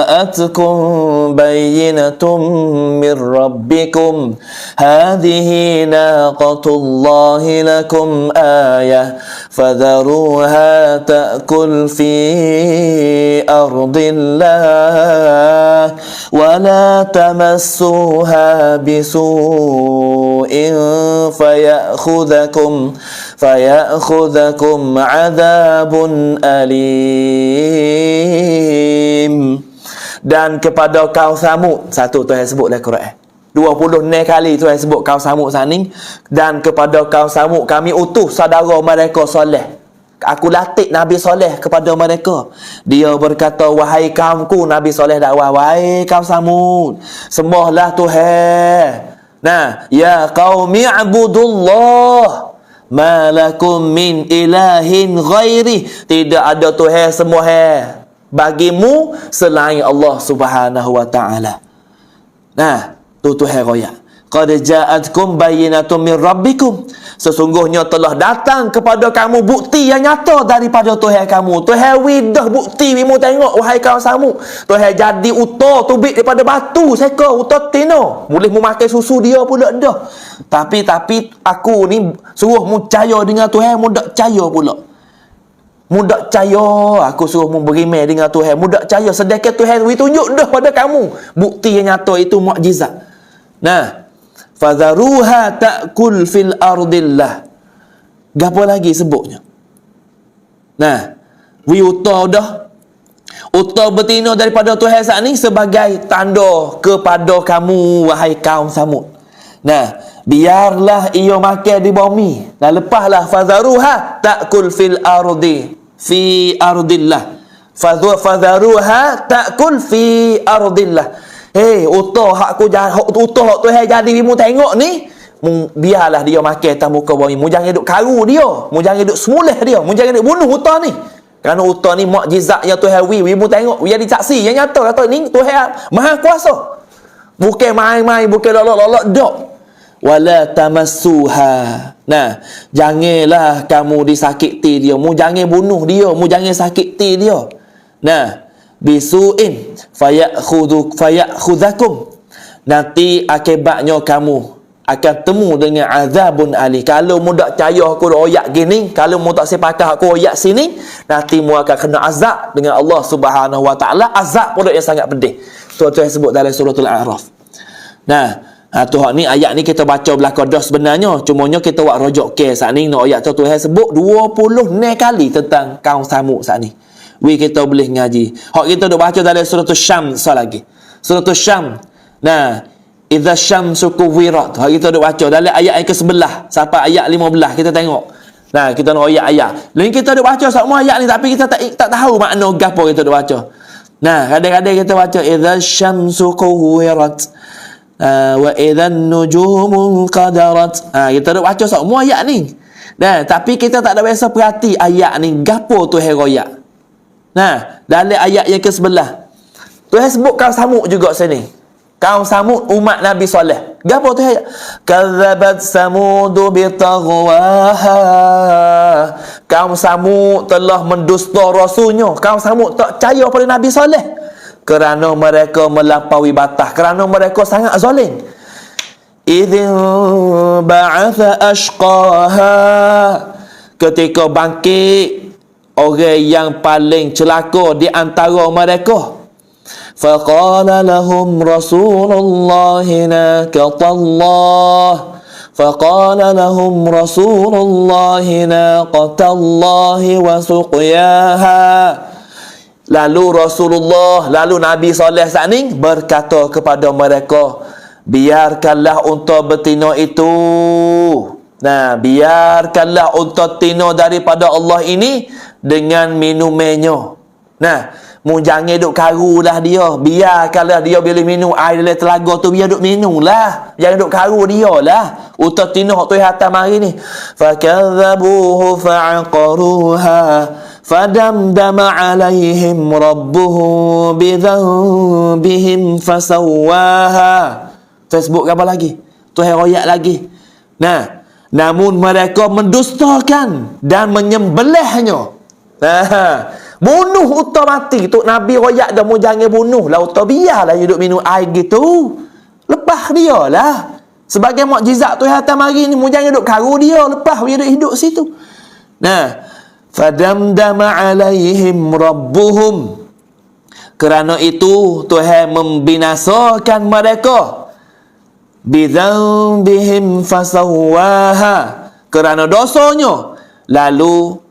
جاءتكم بينة من ربكم هذه ناقة الله لكم آية فذروها تأكل في أرض الله ولا تمسوها بسوء فيأخذكم عذاب أليم. Dan kepada kaum Samud, satu Tuhan sebut dalam Quran 20 kali Tuhan sebut kaum Samud saning. Dan kepada kaum Samud kami utus saudara mereka Soleh. Aku latih Nabi Soleh kepada mereka. Dia berkata, wahai kaumku, Nabi Soleh dakwah, wahai kaum Samud, sembahlah Tuhan. Ya qaumi abudullah ma lakum min ilahin ghairi. Tidak ada Tuhan sembah bagimu selain Allah Subhanahu Wa Taala. Tu Tuhan royak. Qad ja'atkum bayyinatun min rabbikum. Sesungguhnya telah datang kepada kamu bukti yang nyata daripada Tuhan kamu. Tuhan widah bukti wimu tengok wahai kaum Samud. Tuhan jadi uta tubik daripada batu seka uta tino. Boleh mu makan susu dia pula dah. Tapi aku ni suruh mu percaya dengan Tuhan, mu dak percaya pula. Mu dak percaya, aku suruh mu berimeh dengan Tuhan, mu dak percaya sedekah Tuhan wi tunjuk dah pada kamu bukti yang nyata itu mukjizat. Nah, fadharuha ta'kul fil ardillah. Gapo lagi sebutnya? Nah, wi uta dah. Uta betina daripada Tuhan saat ni sebagai tanda kepada kamu wahai kaum Samud. Nah, biarlah ia makan di bumi. Nah, lepaslah fadharuha ta'kul fil ardi fi ardillah. Fadharuha ta'kul fi ardillah. Uta hak aku uta hak Tuhan jadi wimu tengok ni, biarlah dia makan atas muka bumi. Mu jangan duk karu dia, mu jangan duk semulih dia, mu jangan duk bunuh uta ni. Kerana uta ni mukjizat yang Tuhan wimu tengok, jadi saksi yang nyata kata ni Tuhan Maha Kuasa. Bukan main-main, bukan lolok-lolok dak. Wala tamassuha. Nah, janganlah kamu disakiti dia, mu jangan bunuh dia, mu jangan sakiti dia. Nah, bisu'in fayakhudakum. Nanti akibatnya kamu akan temu dengan azabun ali. Kalau mu tak percaya aku royak gini, kalau mu tak sepakat aku royak sini, nanti mu akan kena azab dengan Allah Subhanahu wa taala. Azab pula yang sangat pedih. Tuan-tuan sebut dalam suratul A'raf. Nah, tu hak ni ayat ni kita baca belakang dah sebenarnya, cumanya kita buat rojok ke saat ni nak ayat tu Tuhan sebut 20 kali tentang kaum Samud saat ni. Kita boleh ngaji. Hak kita duk baca dalam surah Syams lagi. Surah Syams. Nah, idza syamsu kuwirat. Hak kita duk baca dalam ayat yang ke-11 sampai ayat 15 kita tengok. Nah, kita nak ayat-ayat. Lain kita duk baca semua ayat ni tapi kita tak tahu makna gapo kita duk baca. Nah, kadang-kadang kita baca idza syamsu kuwirat. Wa idza nujumu qadarat. Kita duk baca semua ayat ni. Nah, tapi kita tak ada biasa perhati ayat ni gapo tu heroyak. Nah, dalam ayat yang ke-11 Tuhan sebut kaum Samud juga sini. Kaum Samud umat Nabi Saleh. Gapo tu ayat? Kadzabat Samudu bitaghwaha. Kaum Samud telah mendusta rasulnya. Kaum Samud tak percaya pada Nabi Saleh kerana mereka melampaui batas, kerana mereka sangat zalim. Idzin ba'atha ashqaha. Ketika bangkit orang yang paling celaka di antara mereka. Faqala lahum Rasulullah naqatallah. Faqala lahum Rasulullah naqatallah wa suqyaha. Lalu Nabi Saleh saat ni berkata kepada mereka, biarkanlah unta betina itu. Nah, biarkanlah unta betina daripada Allah ini dengan minumannya. Nah, mu jangan duk karulah dia. Biarkanlah dia bila minum air dalam telaga tu, biar duk minum lah. Jangan duk karu dia lah. Uta betina tu hatam hari ni. Fakadzabuhu fa'aqaruha. Fadamdama alaihim rabbuhum bidhanbihim fasawwaha. Facebook apa lagi? Tuhan royak lagi. Nah, namun mereka mendustakan dan menyembelihnya. Bunuh unta mati. Tok Nabi royak dah, mu jangan bunuh lah unta, biarlah hidup minum air gitu. Lepas dia lah. Sebagai mukjizat Tuhan atas hari ni, mu jangan duk karu dia, lepas dia hidup situ. Nah, fadamdama alaihim rabbuhum. Kerana itu Tuhan membinasakan mereka. Bidzanbihim fasawwaha. Kerana dosanya, lalu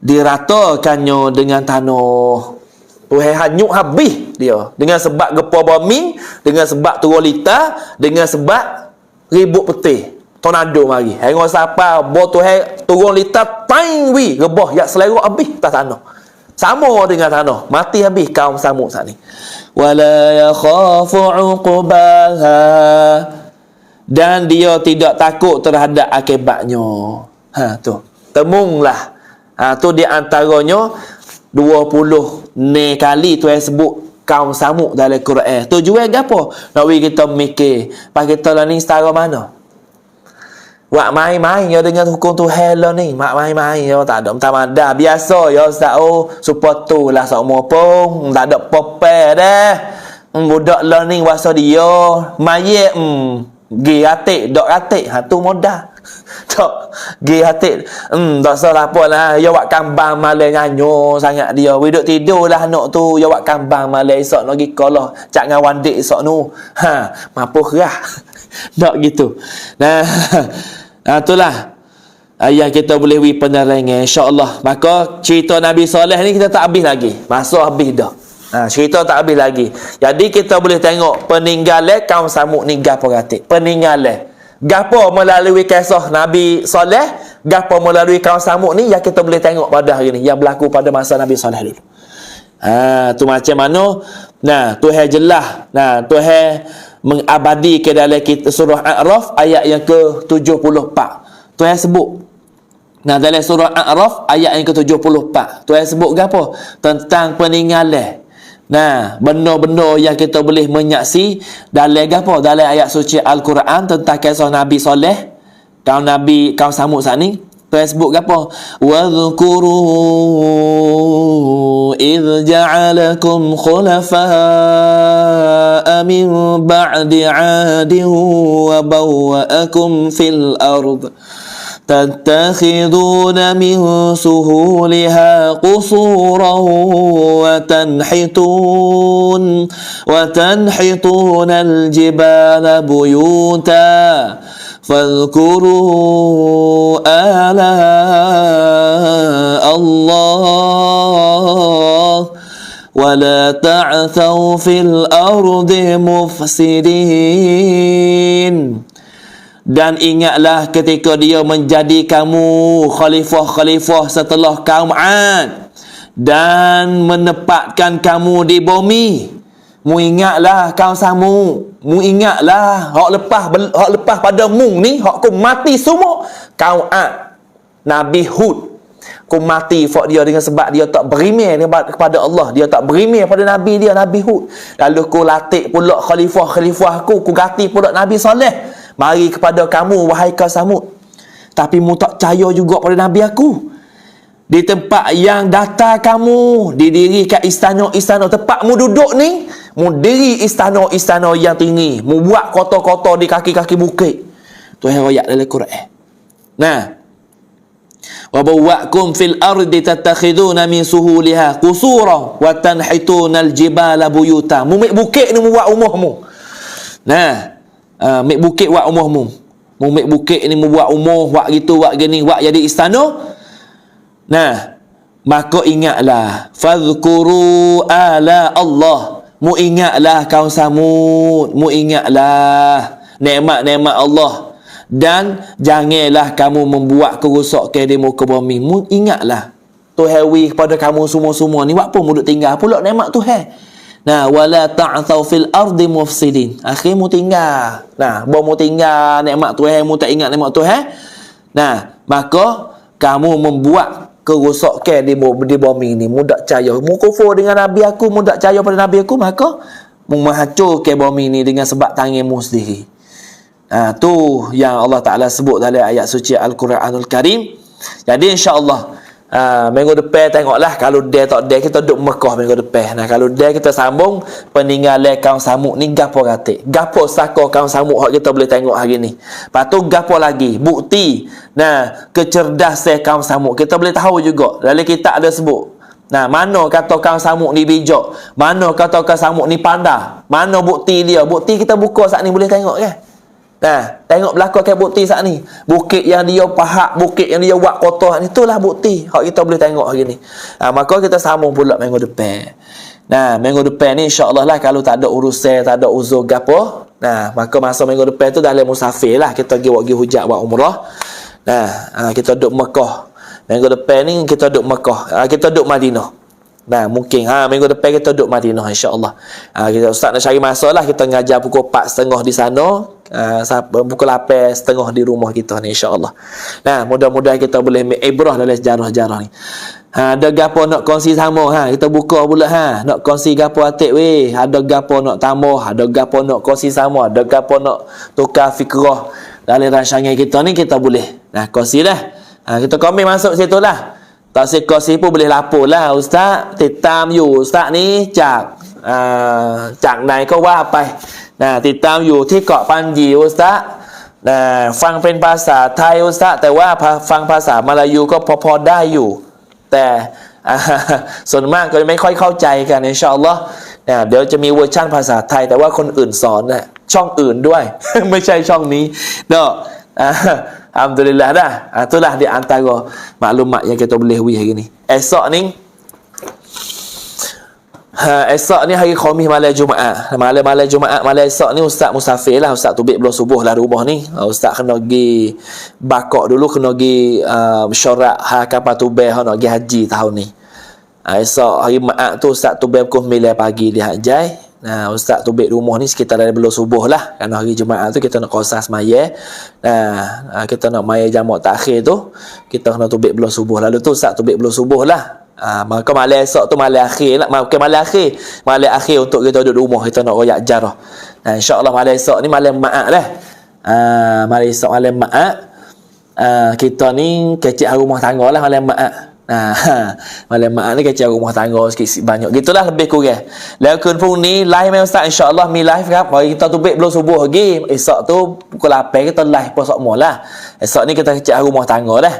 diratakannya dengan tanah. Tuhan hanyut habis dia dengan sebab gempa bumi, dengan sebab turun lita, dengan sebab ribut putih, tornado mari. Hang siapa bo Tuhan turun lita paing wi rebah yak selera habis atas tanah. Sama dengan tanah, mati habis kaum Samud saat ni. Wala yakhafu uqbaha. Dan dia tidak takut terhadap akibatnya. Tu. Temunglah. Tu di antaranya 20 kali Tuhan sebut kaum Samud dalam Quran. Tujuan gapo? Nak we kita mikir, pak kita lah ni setara mana? Wak main-main ya dengan hukum Tuhan lah ni. Mak main-main ya tak ada mutamadah biasa ya ustaz. Oh, supaya tu lah semua pun tak ada popel dah. Budak lah ni wasa dia mayat gi atik, dok atik. Ha tu modal. Tak gi atik. Tak salah apa lah. Ya wak kambang malam nyanyo sangat dia. We duk tidur lah anak tu. Ya wak kambang malam esok nak gi kolah. Cak dengan wandik esok nu. Ha, mampu kerah. Tak gitu. Nah, itulah yang kita boleh beri penerangan insya-Allah. Maka cerita Nabi Saleh ni kita tak habis lagi. Masa habis dah. Cerita tak habis lagi. Jadi kita boleh tengok peninggalan kaum Samud ni gapo gatik. Peninggalan. Gapo melalui kisah Nabi Saleh, gapo melalui kaum Samud ni yang kita boleh tengok pada hari ni yang berlaku pada masa Nabi Saleh dulu. Tu macam mana? Nah, Tuhan jelas. Nah, Tuhan mengabadi ke dalam surah A'raf ayat yang ke-74. Tuhan sebut. Nah, dalam surah A'raf ayat yang ke-74. Tuhan sebut gapo? Tentang peninggalan. Nah, benda-benda yang kita boleh menyaksi dalam gapo? Dalam ayat suci Al-Quran tentang kisah Nabi Saleh, kaum Samud saat ni. Tuhan sebut gapo? Wadhkuru idh ja'alakum khulafa'a min ba'di 'adin wa bawwa'akum fil ard تتخذون من سهولها قصورا وتنحتون الجبال بيوتا فاذكروا آلاء الله ولا تعثوا في الأرض مفسدين. Dan ingatlah ketika dia menjadi kamu khalifah-khalifah setelah kaum Ad dan menempatkan kamu di bumi. Mu ingatlah kaum Samud. Mu ingatlah hak lepas pada mu ni hak ku mati semua kaum Ad. Nabi Hud ku mati fak dia dengan sebab dia tak berimeh kepada Allah. Dia tak berimeh pada Nabi dia, Nabi Hud. Lalu ku latih pula khalifah-khalifah ku ganti pula Nabi Saleh. Mari kepada kamu wahai kaum Samud. Tapi mu tak percaya juga pada Nabi aku. Di tempat yang datar kamu didirikan istana-istana. Tempat mu duduk ni, mu diri istana-istana yang tinggi. Mu buat kota-kota di kaki-kaki bukit. Tuhan ayat dalam Quran. Nah, wa bawwa'kum fil ardi tattakhiduna min suhuliha qusura wa tanhituna al-jibala buyuta. Mu mek bukit ni mu buat rumahmu. Nah, mek bukit buat rumahmu. Mu mek bukit ni mu buat rumah, buat gitu, buat gini, buat jadi istana. Nah, maka ingatlah fadhkuru ala Allah. Mu ingatlah kaum Samud, mu ingatlah nikmat-nikmat Allah. Dan janganlah kamu membuat kerosakan di muka bumi. Mu ingatlah Tuhan wi kepada kamu semua-semua ni buat apa mu duk tinggal pula nikmat Tuhan. Nah, wala ta'thaw fil ardi mufsidin. Akhir mu tinggal. Nah, mu tinggal nikmat Tuhan, mu tak ingat nikmat Tuhan. Nah, maka kamu membuat kerosakan di bumi ni. Mu tak percaya, mu kufur dengan Nabi aku, mu tak percaya pada Nabi aku, maka mu menghancurkan bumi ni dengan sebab tanganmu sendiri. Tu yang Allah Ta'ala sebut dalam ayat suci Al-Quranul Karim. Jadi insya-Allah minggu depan tengoklah. Kalau dia tak dia, kita duduk Mekah minggu depan. Nah, kalau dia kita sambung peninggalan kaum Samud ni gapo gatik. Gapo saka kaum Samud hak kita boleh tengok hari ni. Lepas tu gapo lagi bukti kecerdasan kaum Samud. Kita boleh tahu juga. Dalam kitab ada sebut. Nah, mana kata kaum Samud ni bijak, mana kata kaum Samud ni pandai. Mana bukti dia? Bukti kita buka saat ni boleh tengok kan? Nah, tengok belakang ke bukti saat ni. Bukit yang dia pahak, bukit yang dia buat kotor ni, itulah bukti hak kita boleh tengok hari ni. Maka kita sambung pula minggu depan. Nah, minggu depan ni insya-Allah lah, kalau tak ada urusan, tak ada uzur gapo. Nah, maka masa minggu depan tu dalam musafir lah, kita pergi hujat buat umrah. Nah, kita duduk Mekah. Minggu depan ni kita duduk Mekah. Kita duduk Madinah. Nah, mungkin minggu depan kita duduk Madinah insya-Allah. Kita ustaz nak cari masa lah, kita ngajar pukul 4.30 di sana, pukul 8.30 di rumah kita ni insya-Allah. Nah, mudah-mudahan kita boleh ambil ibrah dalam sejarah-sejarah ni. Ada gapo nak kongsi sama kita buka pula nak kongsi gapo atik weh, ada gapo nak tambah, ada gapo nak kongsi sama, ada gapo nak tukar fikrah dalam rancangan kita ni kita boleh. Kongsi dah. Kita komen masuk situ lah. Tak si kongsi pun boleh lapor lah ustaz, ติดตามอยู่ustaz niจากไหนก็ว่าไปติดตามอยู่ที่เกาะปันหยีอุสตะฟังเป็นภาษาไทยอุสตะแต่ว่าฟังภาษามาลายูก็พอได้อยู่แต่ส่วนมากก็ไม่ค่อยเข้าใจกันอินชาอัลลอฮ์เดี๋ยวจะมีเวอร์ชันภาษาไทยแต่ว่าคนอื่นสอนช่องอื่นด้วย ไม่ใช่ช่องนี้เนาะAlhamdulillah dah. Itulah di antara maklumat yang kita boleh wih hari ni. Esok ni hari Khamis malam Jumaat. Malam Jumaat malam esok ni ustaz musafir lah. Ustaz Tubik belum subuh lah rumah ni. Ustaz kena pergi bakok dulu, kena pergi syarat kapal Tubik nak pergi haji tahun ni. Esok hari Jumaat tu Ustaz Tubik pukul 9 pagi dia hajai. Ustaz Tubik rumah ni sekitar dari belum subuh lah. Kerana hari Jumaat tu kita nak qasas maya. Kita nak maya jamak takhir tu kita kena Tubik belum subuh. Lalu tu Ustaz Tubik belum subuh lah. Maka malam esok tu malam akhir lah. Bukan malam akhir untuk kita duduk rumah, kita nak royak jarah. InsyaAllah malam esok ni malam Jumaat dah. Malam esok malam Jumaat kita ni kecik rumah tangga lah malam Jumaat. Malam Jumaat ni kecik rumah tangga sikit banyak. Gitulah lebih kurang. Lalu pun ni live main ustaz insya-Allah mi live kan. Hari kita Tubik belum subuh lagi. Esok tu pukul 8 kita live pun semua lah. Esok ni kita kecik rumah tangga dah.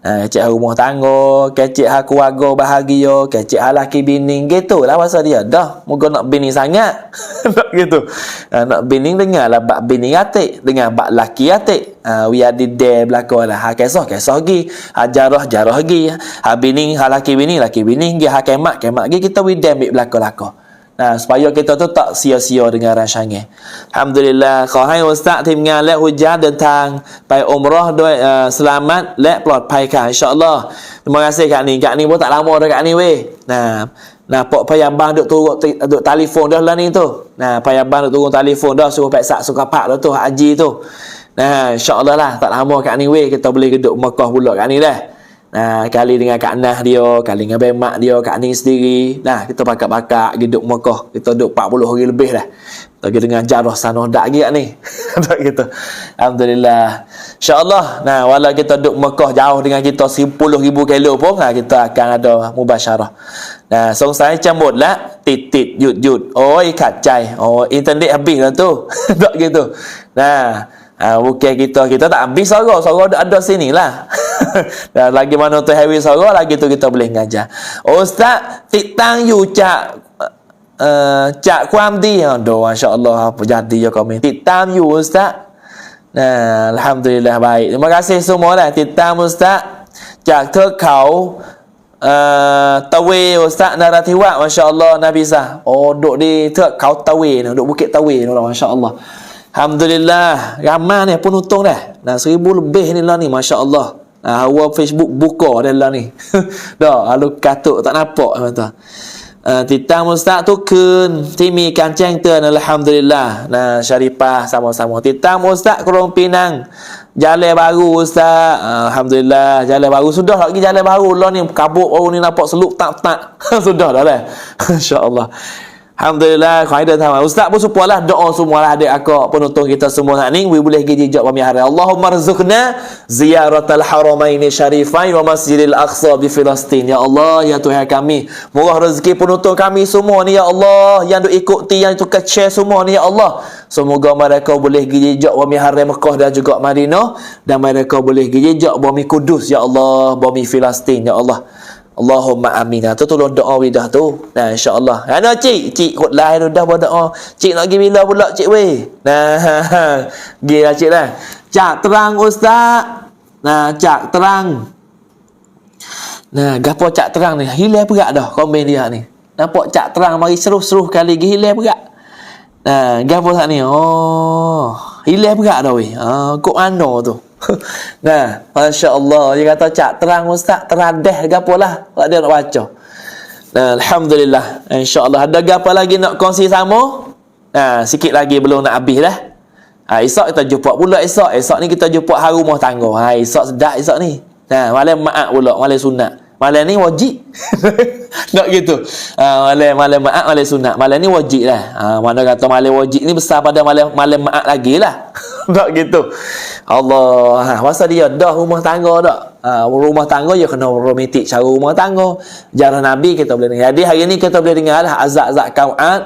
Kecik rumah tangga, kecik keluarga bahagia, kecik laki bini gitulah bahasa dia. Dah, moga nak bini sangat. Nak gitu. Nak bini dengarlah bab bini atik, dengar bab laki atik. We are the day belakang lah. Kisah lagi. Jarah lagi. Bini laki bini gi kemat gi kita we day belakang. Supaya kita tu tak sia-sia dengan rancangan. Alhamdulillah ขอให้อุสตะทีมงานและฮุญญาตเดินทางไปอุมเราะห์ด้วยselamat และปลอดภัยค่ะอินชาอัลลอฮ์ Terima kasih Kak Ni pun tak lama dah Kak Ni weh. Pak payabang duk turun duk telefon dah lah ni tu. Payabang duk turun telefon dah suruh paksa suka pak dah tu haji tu. Insya-Allah lah tak lama Kak Ni weh kita boleh duduk Mekah pula Kak Ni dah. Kali dengan Kak Nah dia, kali dengan Bemak dia, Kak Ni sendiri. Kita pakak-pakak duduk Mekah. Kita duduk 40 hari lebih dah. Lagi dengan jarah sanoh dak lagi Kak Ni. Tak gitu. Alhamdulillah. InsyaAllah. Walau kita duduk Mekah jauh dengan kita 10,000 kilo pun, kita akan ada mubasyarah. สงสัยจะหมดละติดหยุดโอ้ยขาดใจอินเทอร์เน็ต habis lah tu. Tak gitu. Bukan kita tak habis sorang ada sini lah. Dan lagi mana tu heavy sorang lagi tu kita boleh ngajar. Ustaz ติดตั้งอยู่จากความดีdoa masya-Allah apa jadi ya komen ติดตามอยู่ Ustaz. Alhamdulillah baik. Terima kasih semua dah ติดตาม Ustaz จากเทือกเขาตะเว Ustaz Narathawat masya-Allah Nabi Sah. Duduk di เทือกเขาตะเว duduk bukit ตะเว masya-Allah. Alhamdulillah ramai ni penonton dah 1000 lebih ni lah ni masya-Allah. Hawa Facebook buka dah lah ni. Dah lalu katuk tak nampak tuan-tuan. ติดตามอุสตะทุกคืนที่มีการแจ้งเตือนอัลฮัมดุลิลลาห์Syarifah sama-sama ติดตามอุสตะKrong Pinang Jalan baru Ustaz. Alhamdulillah jalan baru sudah lagi jalan baru lah ni kabut baru ni nampak seluk tak sudah dah lah. Insya-Allah. Alhamdulillah, kau ada tahu. Ustaz pun supalah doa semualah adik akak penonton kita semua nak ni, we boleh pergi jejak pami hari. Allahumma rzuqna ziyaratal haramain syarifain wa masjidil aqsa di Palestin. Ya Allah, ya Tuhan kami, murah rezeki penonton kami semua ni ya Allah, yang duk ikuti, yang tukar share semua ni ya Allah. Semoga mereka boleh pergi jejak pami hari Mekah dan juga Madinah, dan mereka boleh pergi jejak pami Kudus ya Allah, pami Palestin ya Allah. Allahumma amin. Tu tolong doa widah tu. Insya-Allah. Cik kot lain dah buat doa. Cik nak pergi bila pula cik weh? Gilah cik lah. Cak terang ustaz. Cak terang. Gapo cak terang ni? Hilang perak dah komen dia ni. Nampak cak terang mari seruh-seruh kali lagi hilang perak. Gapo sat ni? Hilang perak dah weh. Kok mana tu? Masya-Allah dia kata cak terang ustaz teradah gapolah tak dia nak baca. Alhamdulillah insya-Allah ada gapo lagi nak kongsi sama? Sikit lagi belum nak habis dah. Esok kita jumpa pula esok ni kita jumpa hari rumah tangga. Esok sedap esok ni. Malam maaf pula malam sunat. Malam ni wajib. Tak gitu. Malam Maat, malam sunat. Malam ni wajib lah. Mana kata malam wajib ni besar pada malam Maat lagi lah. Tak gitu. Allah. Masa dia dah rumah tangga tak? Rumah tangga ya kena romantik cara rumah tangga. Jarah Nabi kita boleh dengar. Jadi hari ni kita boleh dengar lah azab-azab kaum Ad.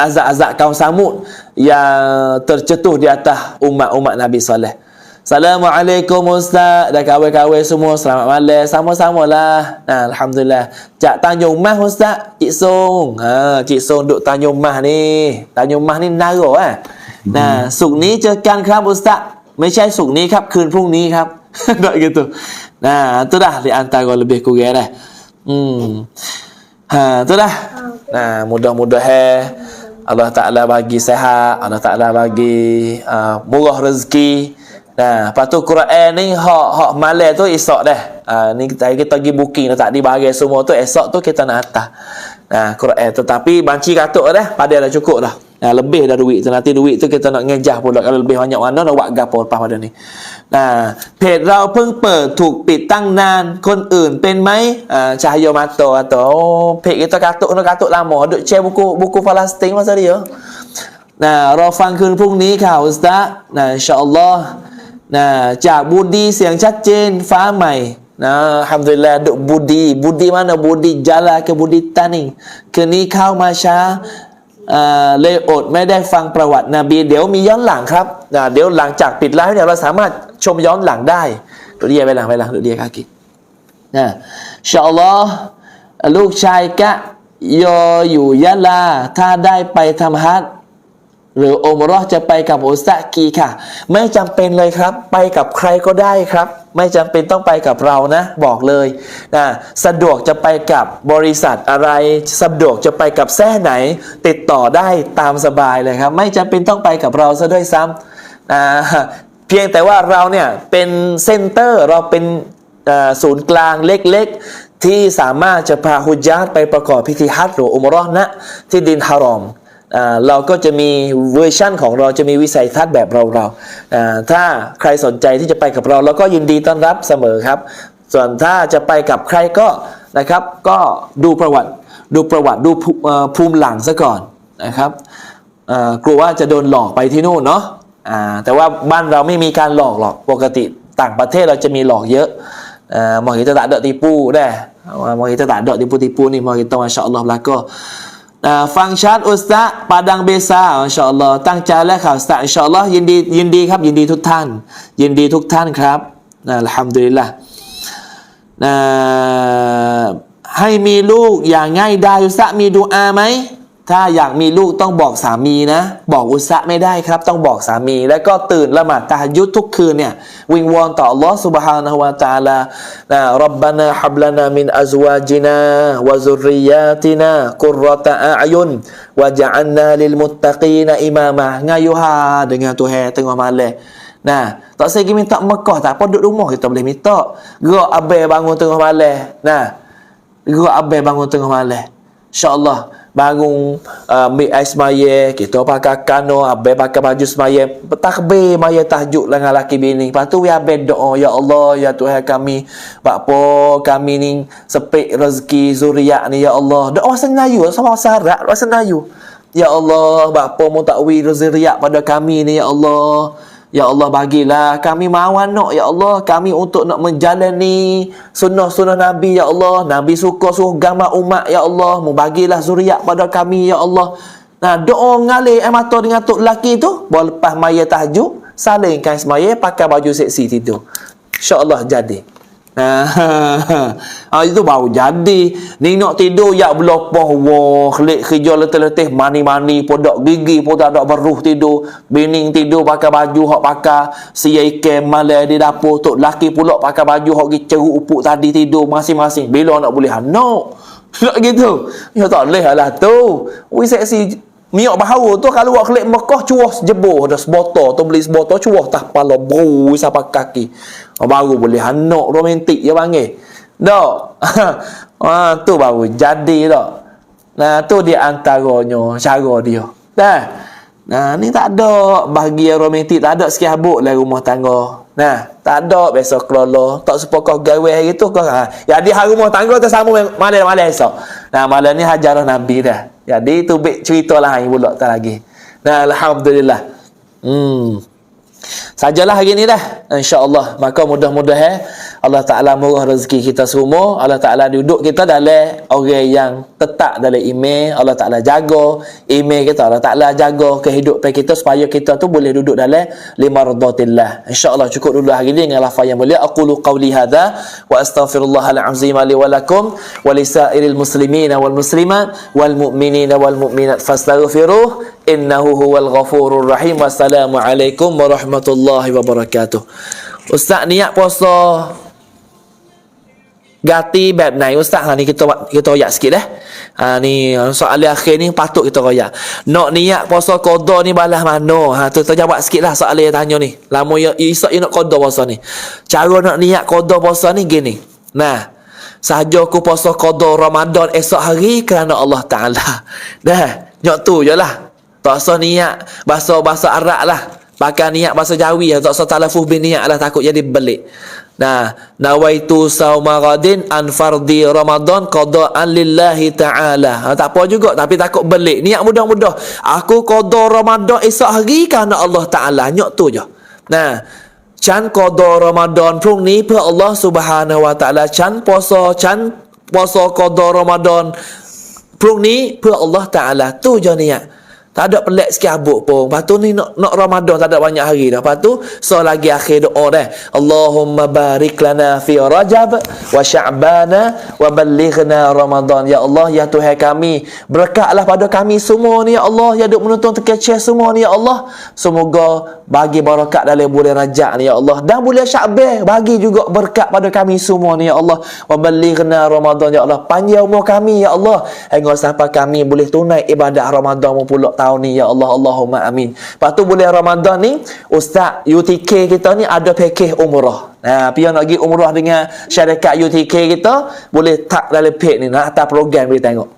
Azab-azab kaum Samud yang tercetuh di atas umat-umat Nabi Saleh. Assalamualaikum Ustaz. Dah kawan-kawan semua, selamat malam. Sama-sama lah. Alhamdulillah. Cak Tanjung Mas Ustaz, Cik Song. Cik Song duk Tanjung Mas ni. Tanjung Mas ni Nara ศุกร์นี้เจอกันครับอุสตะไม่ใช่ศุกร์นี้ครับคืนพรุ่งนี้ครับ tak gitu. Itu dah di antara lebih kurang dah. Itu dah. Mudah-mudahan Allah Ta'ala bagi sihat, Allah Ta'ala bagi murah rezeki. Lepas tu Quran ni hak malam tu esok dah. Ni kita pergi booking dah, tak dibagi semua tu, esok tu kita nak hantar Quran tu. Tapi banci katuk dah, pada dah cukup dah. Lebih dah duit tu, nanti duit tu kita nak ngejah pula. Kalau lebih banyak mana nak buat gapo lepas pada ni. เพจเราเพิ่งเปิดถูกปิดตั้งนานคนอื่นเป็นไหมCahaya Mata atauเพจ kita katuk lama duk share buku Palestin masa dia. รอฟังคืนพรุ่งนี้ค่ะอุสตาอินชาอัลลอฮ์จากบูดีเสียงชัดเจนฟ้าใหม่Alhamdulillah duk budi mana budi jala ke budi tani คืนนี้เข้ามาช้าเลยอดไม่ได้ฟังประวัตินบีเดี๋ยวมีย้อนหลังครับเดี๋ยวหลังจากปิดไลฟ์เนี่ยเราสามารถชมย้อนหลังได้ดูดีไปหลังดูดีครับกิอินชาอัลลอฮ์ลูกชายกะยออยู่ยะลาถ้าได้ไปทำฮัจญ์หรืออุมเราะห์จะไปกับอุสตากีค่ะไม่จำเป็นเลยครับไปกับใครก็ได้ครับไม่จำเป็นต้องไปกับเรานะบอกเลยสะดวกจะไปกับบริษัทอะไรสะดวกจะไปกับแซ่ไหนติดต่อได้ตามสบายเลยครับไม่จำเป็นต้องไปกับเราซะด้วยซ้ำเพียงแต่ว่าเราเนี่ยเป็นเซ็นเตอร์เราเป็นศูนย์กลางเล็กๆที่สามารถจะพาฮุญญาตไปประกอบพิธีฮัจญ์หรืออุมเราะห์นะที่ดินฮารอมเราก็จะมีเวอร์ชั่นของเราจะมีวิสัยทัศน์แบบเราถ้าใครสนใจที่จะไปกับเราก็ยินดีต้อนรับเสมอครับส่วนถ้าจะไปกับใครก็นะครับก็ดูประวัติดูภูมิหลังซะก่อนนะครับกลัวว่าจะโดนหลอกไปที่นู่นเนาะแต่ว่าบ้านเราไม่มีการหลอกหรอกปกติต่างประเทศเราจะมีหลอกเยอะmau kita tak ada tipu dah mau kita tak ada tipu-tipu ni mau kita masya-Allah belaka ฟังชัดอุสตาปาดังเบซาอินชาอัลลอฮ์ตั้งใจแล้วครับอุสตาอินชาอัลลอฮ์ยินดีครับยินดีทุกท่านครับอัลฮัมดุลิลละห์ให้มีลูกอย่างง่ายได้อุสตามีดุอาไหมถ้าอยากมีลูกต้องบอกสามีนะบอกอุสะไม่ได้ครับต้องบอกสามีแล้วก็ตื่นละหมาดตะฮัจญุดทุกคืนเนี่ยวิงวอนต่ออัลเลาะห์ซุบฮานะฮูวะตะอาลาร็อบบานาฮับลานามินอัซวาจินาวะซุรริยาตินากุรเราะตะอาอยุนวะญะอัลนาลิลมุตตะกีนอิมามะngayuha dengan Tuhan tengah malam. Tak saya minta Mekah tak apa duduk rumah kita boleh minta. Gerak abai bangun tengah malam. Gerak abai bangun tengah malam. Insya-Allah bangun ambil air semaya, kita pakai kano, abai pakai baju semaya, takbir maya tahajud dengan laki bini. Lepas tu abai doa, ya Allah, ya Tuhan kami, bakpo kami ni sepik rezeki zuriat ni ya Allah. Doa bahasa Melayu, sama bahasa Arab, bahasa Melayu. Ya Allah, bakpo mu takwi zuriat pada kami ni ya Allah. Ya Allah bagilah kami mawan nak ya Allah kami untuk nak menjalani sunnah-sunnah Nabi ya Allah. Nabi suka suruh gambar umat ya Allah. Bagilah zuriat pada kami ya Allah. Doa ngalir air mata dengan tok lelaki tu. Baru lepas maya tahajud salingkan semaya pakai baju seksi tidur. InsyaAllah jadi. Itu baru jadi. Ni nak tidur ya belopoh wah kelik kerja letih-letih mani-mani podak gigi pun tak ada beruh tidur. Bining tidur pakai baju hak pakai siai kem malai di dapur. Tok laki pula pakai baju hak gi ceruk upuk tadi tidur masing-masing. Bila nak boleh anak? Tak gitu. Ya tak boleh lah tu. Ui seksi miak bahawa tu kalau buat kelik Mekah cuah jebur ada sebotol tu beli sebotol cuah tak kepala bau sampai kaki. Baru boleh anak romantik dia panggil. Tak. Tu baru jadi tak. Tu dia antaranya cara dia. Dah. Ni tak ada bahagia romantik, tak ada sikit habuk lah rumah tangga. Nah, tak ada besok kelola, tak sepokok gawe hari tu kau. Jadi hari rumah tangga tu sama malam esok. Nah, malam ni hajarah Nabi dah. Jadi tu ceritalah hari pula tak lagi. Nah, alhamdulillah. Sajalah hari ni dah, insya-Allah. Maka mudah-mudahan Allah Taala murah rezeki kita semua. Allah Taala duduk kita dalam orang yang tetap dalam iman. Allah Taala jaga iman kita. Allah Taala jaga kehidupan kita supaya kita tu boleh duduk dalam limardhatillah. Insya-Allah cukup dulu hari ni dengan lafaz yang mulia. Aqulu qawli hadza wa astaghfirullahal azim li wa lakum wa lisairil muslimin wal muslimat wal mu'minin wal mu'minat fastaghfiruh innahu huwal ghafurur rahim. Wassalamualaikum warahmatullahi wabarakatuh. Ustaz niat puasa gati bab nai ustaz ni kita royak sikit dah. Ni soalan akhir ni patut kita royak. Nak niat puasa qada ni balas mana? Tu jawab sikitlah soalan yang tanya ni. Lama ya isak nak qada puasa ni. Cara nak niat qada puasa ni gini. Nah, sahaja aku puasa qada Ramadan esok hari kerana Allah Taala. Dah, nyok tu jelah. Tak usah niat bahasa Arab lah. Pakai niat bahasa Jawi lah. Tak usah talafuz bin niat lah. Takut jadi belik. Nah, nawaitu sauma ghadin an fardi Ramadan qada'an lillahi ta'ala. Tak apa juga. Tapi takut belik. Niat mudah-mudah. Aku qada Ramadan esok hari kerana Allah Ta'ala. Nyok tu je. Nah, Chan qada Ramadan prung ni พื่อAllah Subhanahu Wa Ta'ala. Chan puasa qada Ramadan prung ni พื่อAllah Ta'ala. Tu je niat. Tak ada pelik sikit abuk pun. Lepas tu ni nak Ramadan tak ada banyak hari dah. Lepas tu so lagi akhir doa dah. Allahumma barik lana fi Rajab wa Sya'bana wa ballighna Ramadan. Ya Allah, ya Tuhan kami, berkatlah pada kami semua ni ya Allah, ya duk menonton terkecil semua ni ya Allah. Semoga bagi barakat dalam bulan Rajab ni ya Allah, dan bulan Sya'ban bagi juga berkat pada kami semua ni ya Allah. Wa ballighna Ramadan ya Allah, panjang umur kami ya Allah hingga sampai kami boleh tunai ibadat Ramadan pula tahun ni ya Allah. Allahumma amin. Lepas tu bulan Ramadan ni Ustaz UTK kita ni ada package umrah. Pian nak pergi umrah dengan syarikat UTK kita, boleh tak dalam page ni, nak atas program boleh tengok.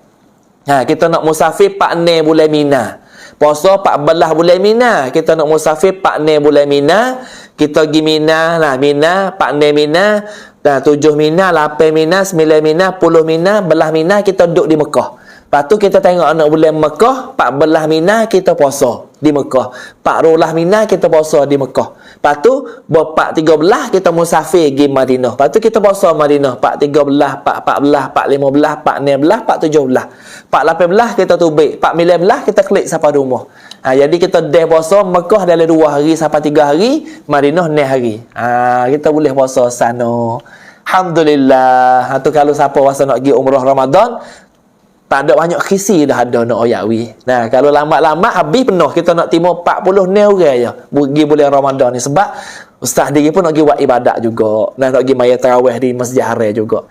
Kita nak musafir 4 bulan Mina. Puasa 14 bulan Mina. Kita nak musafir 4 bulan Mina. Kita pergi Mina lah. Mina, 4 Mina, 7 Mina, 8 Mina, 9 Mina, 10 Mina, belah Mina kita duduk di Mekah. Lepas tu kita tengok anak bulan Mekah, 14 Mina kita puasa di Mekah. 14 Mina kita puasa di Mekah. Lepas tu, 13 kita musafir pergi Madinah. Lepas tu kita puasa Madinah. 13, 14, 15, 17, 18 kita tubik. 19 kita klik sampai rumah. Jadi kita dah puasa Mekah dalam 2 hari sampai 3 hari, Madinah 6 hari. Kita boleh puasa sana. Alhamdulillah. Tu kalau siapa puasa nak pergi umrah Ramadan, tak ada banyak kisi dah ada nak oyakwi. Nah, kalau lambat-lambat habis penuh. Kita nak timur 40 orang je pergi bulan Ramadan ni. Sebab ustaz diri pun nak pergi buat ibadat juga. Nah, nak pergi maya tarawih di Masjid Haram juga.